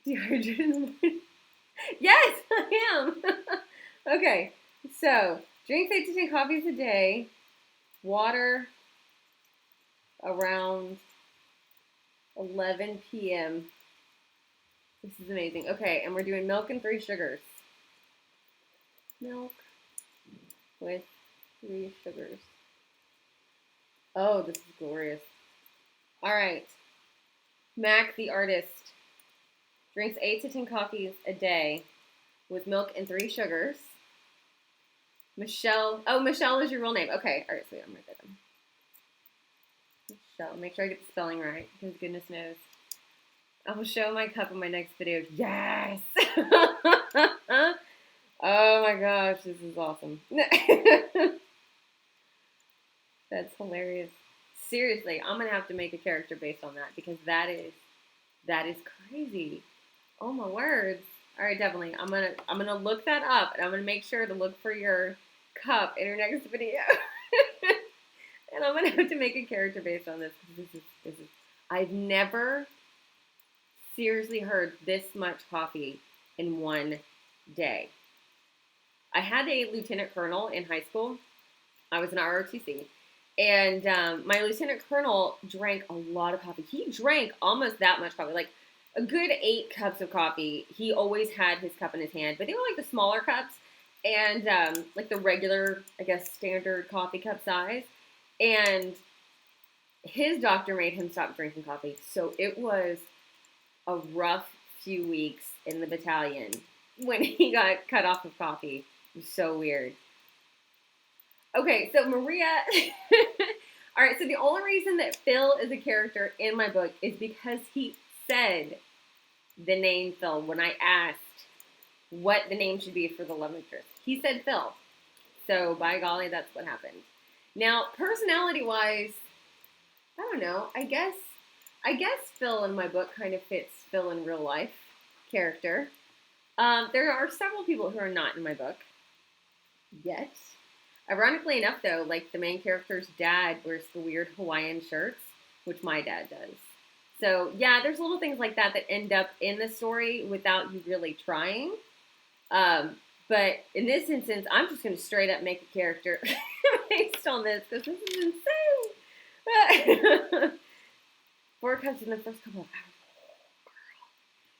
Dehydrated in the morning. Yes, I am. Okay, so drinks 8 to 10 coffees a day. Water around 11 p.m. This is amazing. Okay, and we're doing milk and 3 sugars. Milk with 3 sugars. Oh, this is glorious. All right. Mac, the artist, drinks 8 to 10 coffees a day with milk and 3 sugars. Michelle. Oh, Michelle is your real name. Okay. All right, sweet. I'm going to write that down. Michelle. Make sure I get the spelling right, because goodness knows. I will show my cup in my next video. Yes! Oh my gosh, this is awesome. That's hilarious. Seriously, I'm going to have to make a character based on that, because that is crazy. Oh my words. All right, definitely. I'm gonna look that up, and I'm gonna make sure to look for your cup in your next video. And I'm gonna have to make a character based on this. This is. I've never seriously heard this much coffee in one day. I had a lieutenant colonel in high school. I was an ROTC. And my lieutenant colonel drank a lot of coffee. He drank almost that much coffee, like a good 8 cups of coffee. He always had his cup in his hand, but they were like the smaller cups and like the regular, I guess, standard coffee cup size. And his doctor made him stop drinking coffee. So it was a rough few weeks in the battalion when he got cut off of coffee. It was so weird. Okay, so Maria. All right, so the only reason that Phil is a character in my book is because he said the name Phil when I asked what the name should be for the love interest. He said Phil. So, by golly, that's what happened. Now, personality-wise, I don't know. I guess Phil in my book kind of fits Phil in real life character. There are several people who are not in my book yet. Ironically enough, though, like the main character's dad wears the weird Hawaiian shirts, which my dad does. So, yeah, there's little things like that that end up in the story without you really trying. But in this instance, I'm just going to straight up make a character based on this, because this is insane. 4 cups in the first couple of hours.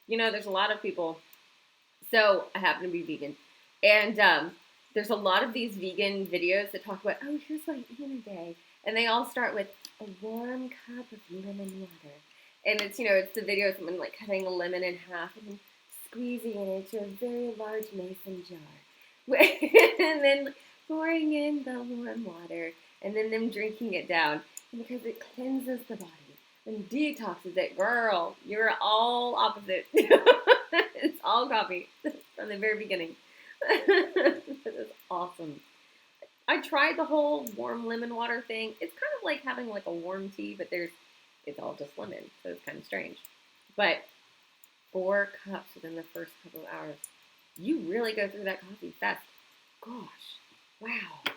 You know, there's a lot of people. So, I happen to be vegan. And there's a lot of these vegan videos that talk about, oh, here's what I eat in a day. And they all start with a warm cup of lemon water. And it's, you know, it's the video of someone like cutting a lemon in half and then squeezing it into a very large mason jar. And then pouring in the warm water. And then them drinking it down. And because it cleanses the body and detoxes it. Girl, you're all opposite. It's all coffee from the very beginning. This is awesome. I tried the whole warm lemon water thing. It's kind of like having like a warm tea, but it's all just lemon, so it's kind of strange. But 4 cups within the first couple of hours. You really go through that coffee fast. Gosh, wow.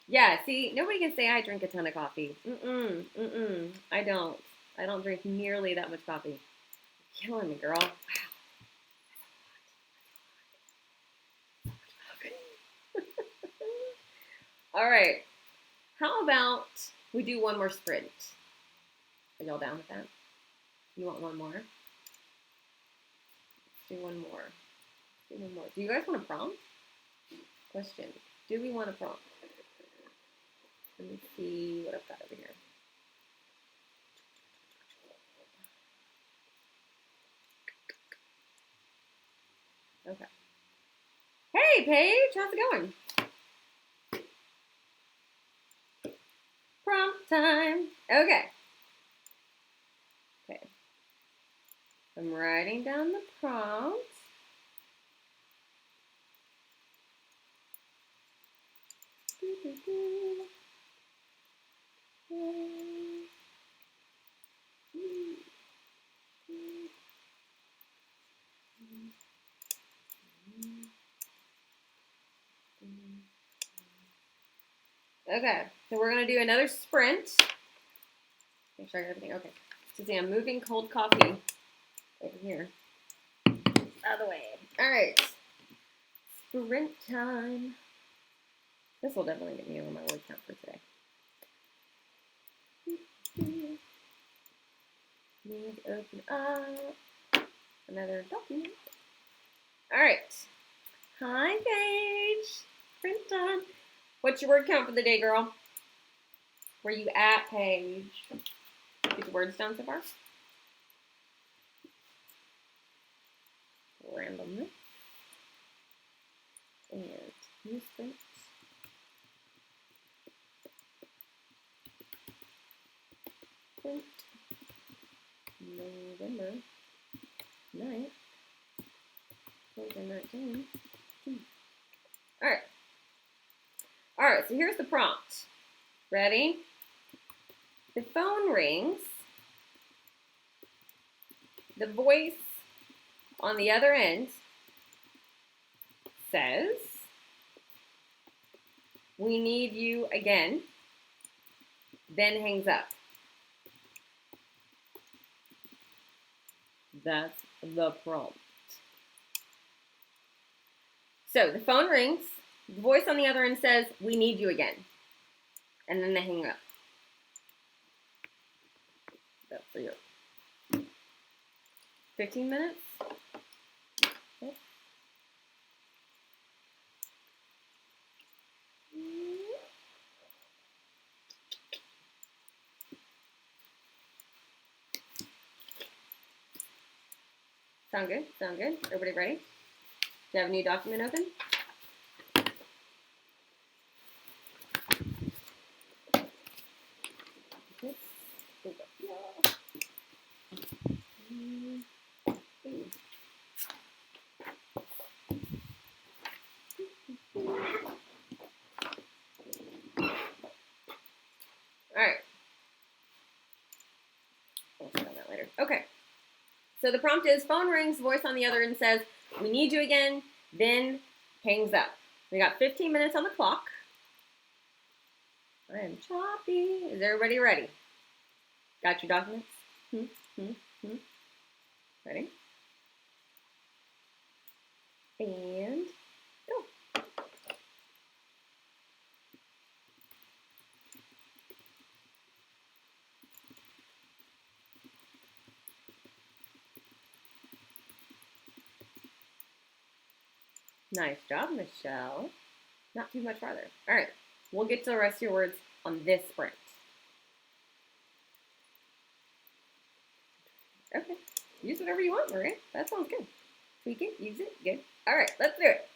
Yeah, see, nobody can say I drink a ton of coffee. I don't. I don't drink nearly that much coffee. You're killing me, girl. Wow. All right. How about we do one more sprint? Are y'all down with that? You want one more? Let's do one more. Do one more. Do you guys want a prompt? Question. Do we want a prompt? Let me see what I've got over here. Okay. Hey, Paige, how's it going? Prompt time. Okay. Okay. I'm writing down the prompt. Okay, so we're going to do another sprint. Make sure I got everything. Okay. So see, I'm moving cold coffee over here. Out of the way. All right. Sprint time. This will definitely get me over my word count for today. Need to open up another document. All right. Hi, Paige. Sprint time. What's your word count for the day, girl? Where you at, Paige? Get the words down so far? Randomness. And new sprint. Sprint. November 9th, 2019. Alright. Alright, so here's the prompt. Ready? The phone rings. The voice on the other end says, "We need you again," then hangs up. That's the prompt. So the phone rings, the voice on the other end says, "We need you again," and then they hang up. That's for you. 15 minutes? Okay. Sound good? Sound good? Everybody ready? Do you have a new document open? Alright. We'll talk about that later. Okay. So the prompt is, phone rings, voice on the other end says, "We need you again," then hangs up. We got 15 minutes on the clock. I am choppy. Is everybody ready? Got your documents? Ready? And go. Nice job, Michelle. Not too much farther. All right. We'll get to the rest of your words on this sprint. Okay. Use whatever you want, Maria. That sounds good. Tweak it, use it, good. All right, let's do it.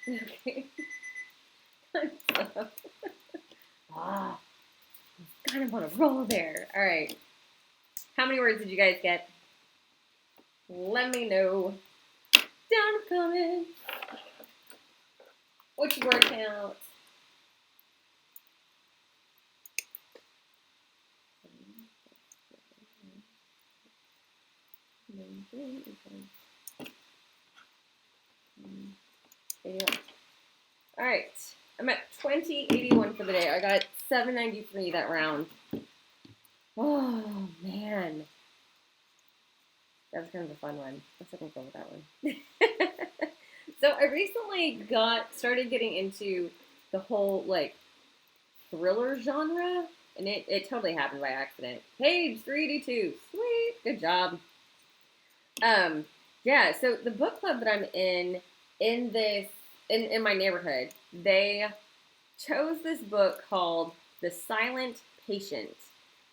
Okay. Ah, kind of on a roll there. All right. How many words did you guys get? Let me know down in the comments. What's your word count? All right. I'm at 2081 for the day. I got 793 that round. Oh, man. That was kind of a fun one. Let's see if I can go with that one. So I recently started getting into the whole, like, thriller genre. And it totally happened by accident. Page 382. Sweet. Good job. Yeah, so the book club that I'm in my neighborhood, they chose this book called The Silent Patient.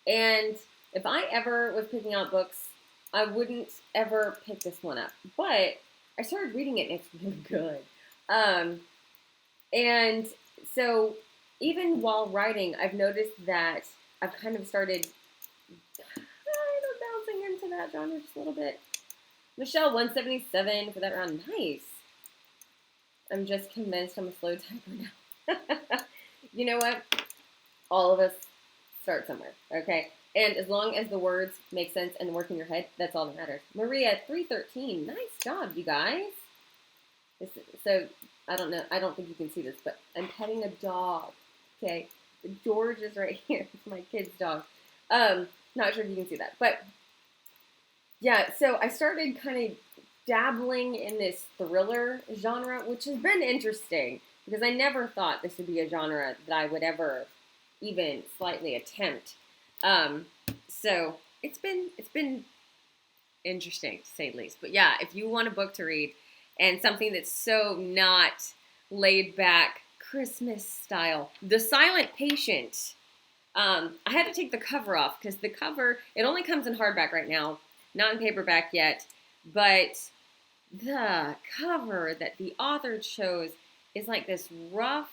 And if I ever was picking out books, I wouldn't ever pick this one up. But I started reading it and it's really good. And so even while writing, I've noticed that I've kind of started bouncing into that genre just a little bit. Michelle, 177 for that round. Nice. I'm just convinced I'm a slow typer now. You know what? All of us start somewhere, okay? And as long as the words make sense and work in your head, that's all that matters. Maria, 313. Nice job, you guys. So, I don't know. I don't think you can see this, but I'm petting a dog, okay? George is right here. It's my kid's dog. Not sure if you can see that, but yeah, so I started kind of dabbling in this thriller genre, which has been interesting because I never thought this would be a genre that I would ever even slightly attempt. So it's been interesting to say the least. But yeah, if you want a book to read and something that's so not laid back Christmas style, The Silent Patient. I had to take the cover off because the cover, it only comes in hardback right now. Not in paperback yet, but the cover that the author chose is like this rough,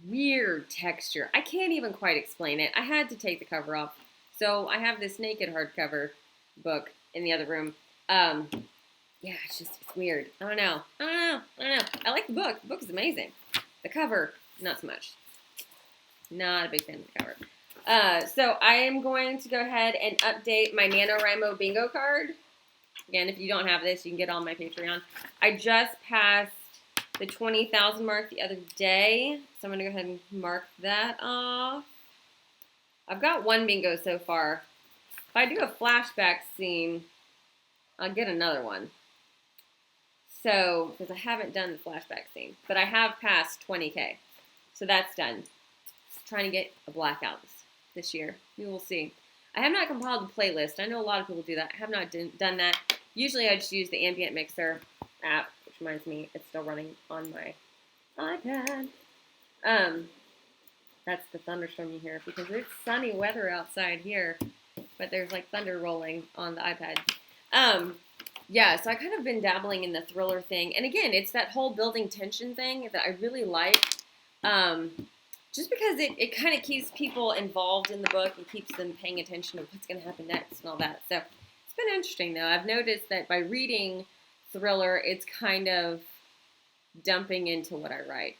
weird texture. I can't even quite explain it. I had to take the cover off. So I have this naked hardcover book in the other room. Yeah, it's weird. I don't know. I like the book. The book is amazing. The cover, not so much. Not a big fan of the cover. So I am going to go ahead and update my NaNoWriMo bingo card. Again, if you don't have this, you can get it on my Patreon. I just passed the 20,000 mark the other day, so I'm going to go ahead and mark that off. I've got one bingo so far. If I do a flashback scene, I'll get another one. So, because I haven't done the flashback scene, but I have passed 20K. So that's done. Just trying to get a blackout this year. We will see. I have not compiled a playlist. I know a lot of people do that. I have not done that. Usually I just use the ambient mixer app, which reminds me it's still running on my iPad. That's the thunderstorm you hear because it's sunny weather outside here, but there's like thunder rolling on the iPad. Yeah, so I kind of been dabbling in the thriller thing. And again, it's that whole building tension thing that I really like. Just because it kind of keeps people involved in the book and keeps them paying attention to what's going to happen next and all that. So it's been interesting, though. I've noticed that by reading thriller, it's kind of dumping into what I write.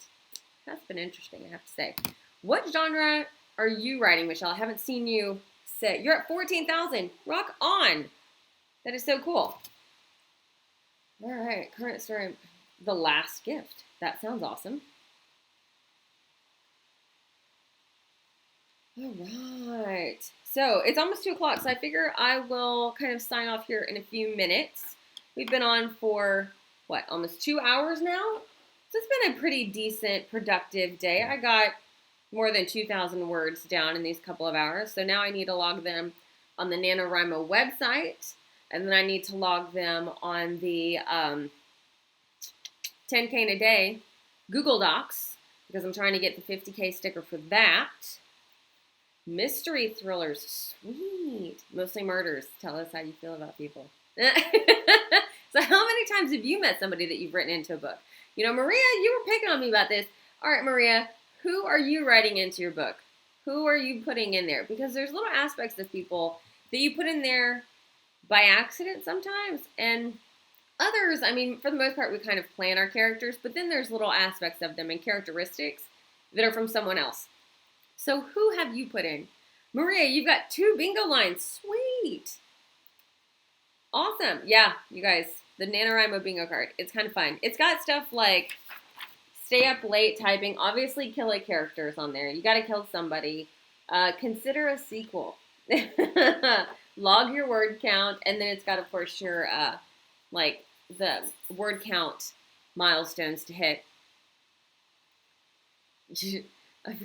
That's been interesting, I have to say. What genre are you writing, Michelle? I haven't seen you say. You're at 14,000. Rock on. That is so cool. All right, current story. The Last Gift. That sounds awesome. All right. So it's almost 2 o'clock, so I figure I will kind of sign off here in a few minutes. We've been on for, what, almost 2 hours now? So it's been a pretty decent, productive day. I got more than 2,000 words down in these couple of hours, so now I need to log them on the NaNoWriMo website, and then I need to log them on the 10K in a day Google Docs, because I'm trying to get the 50K sticker for that. Mystery thrillers, sweet. Mostly murders. Tell us how you feel about people. So how many times have you met somebody that you've written into a book? You know, Maria, you were picking on me about this. All right, Maria, who are you writing into your book? Who are you putting in there? Because there's little aspects of people that you put in there by accident sometimes, and others, I mean, for the most part, we kind of plan our characters, but then there's little aspects of them and characteristics that are from someone else. So who have you put in? Maria, you've got 2 bingo lines. Sweet. Awesome. Yeah, you guys, the NaNoWriMo bingo card. It's kind of fun. It's got stuff like stay up late typing. Obviously, kill a character is on there. You got to kill somebody. Consider a sequel. Log your word count. And then it's got, of course, your, like, the word count milestones to hit.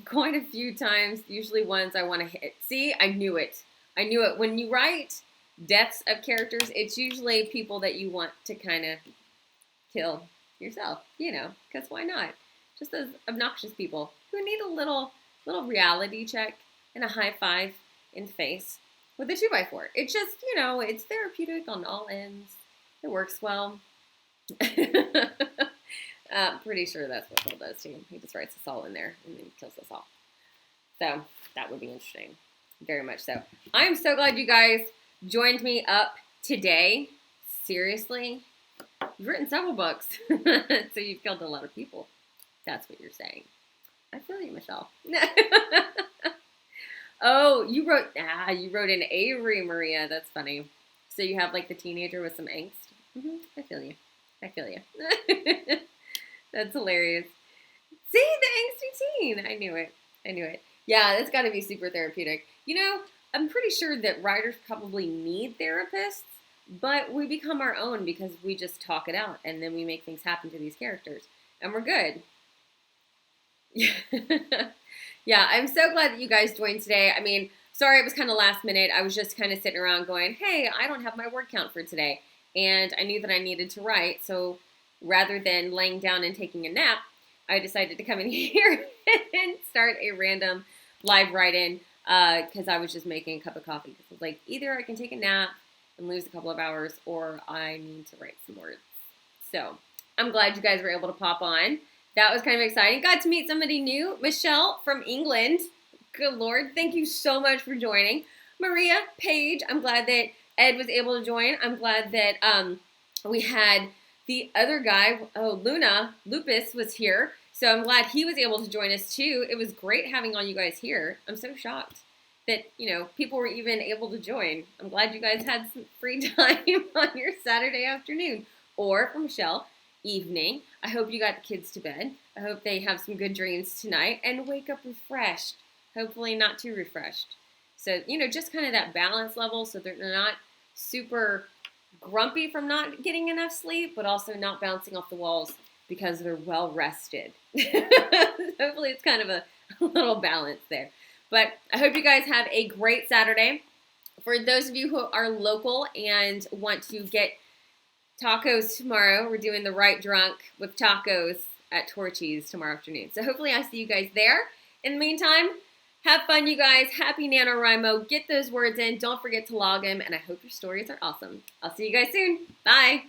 Quite a few times, usually ones I want to hit. See, I knew it. I knew it. When you write deaths of characters, it's usually people that you want to kind of kill yourself, you know, because why not? Just those obnoxious people who need a little reality check and a high five in the face with a 2x4. It's just, you know, it's therapeutic on all ends. It works well. Pretty sure that's what Phil does too. He just writes us all in there and then kills us all. So that would be interesting. Very much so. I'm so glad you guys joined me up today. Seriously. You've written several books. So you've killed a lot of people. That's what you're saying. I feel you, Michelle. Oh, you wrote an Avery, Maria. That's funny. So you have like the teenager with some angst. I feel you. I feel you. That's hilarious. See, the angsty teen. I knew it. I knew it. Yeah, that's got to be super therapeutic. You know, I'm pretty sure that writers probably need therapists, but we become our own because we just talk it out and then we make things happen to these characters and we're good. Yeah, I'm so glad that you guys joined today. I mean, sorry it was kind of last minute. I was just kind of sitting around going, hey, I don't have my word count for today. And I knew that I needed to write, so rather than laying down and taking a nap, I decided to come in here and start a random live write-in because I was just making a cup of coffee. Because I was like, either I can take a nap and lose a couple of hours, or I need to write some words. So I'm glad you guys were able to pop on. That was kind of exciting. Got to meet somebody new, Michelle from England. Good Lord, thank you so much for joining. Maria, Paige, I'm glad that Ed was able to join. I'm glad that we had the other guy, Lupus was here. So I'm glad he was able to join us too. It was great having all you guys here. I'm so shocked that, you know, people were even able to join. I'm glad you guys had some free time on your Saturday afternoon. Or for Michelle, evening. I hope you got the kids to bed. I hope they have some good dreams tonight and wake up refreshed. Hopefully not too refreshed. So, you know, just kind of that balance level so they're not super grumpy from not getting enough sleep, but also not bouncing off the walls because they're well rested. Hopefully it's kind of a little balance there. But I hope you guys have a great Saturday. For those of you who are local and want to get tacos tomorrow, we're doing the Right Drunk with tacos at Torchy's tomorrow afternoon. So hopefully I see you guys there. In the meantime, have fun, you guys. Happy NaNoWriMo. Get those words in. Don't forget to log them. And I hope your stories are awesome. I'll see you guys soon. Bye.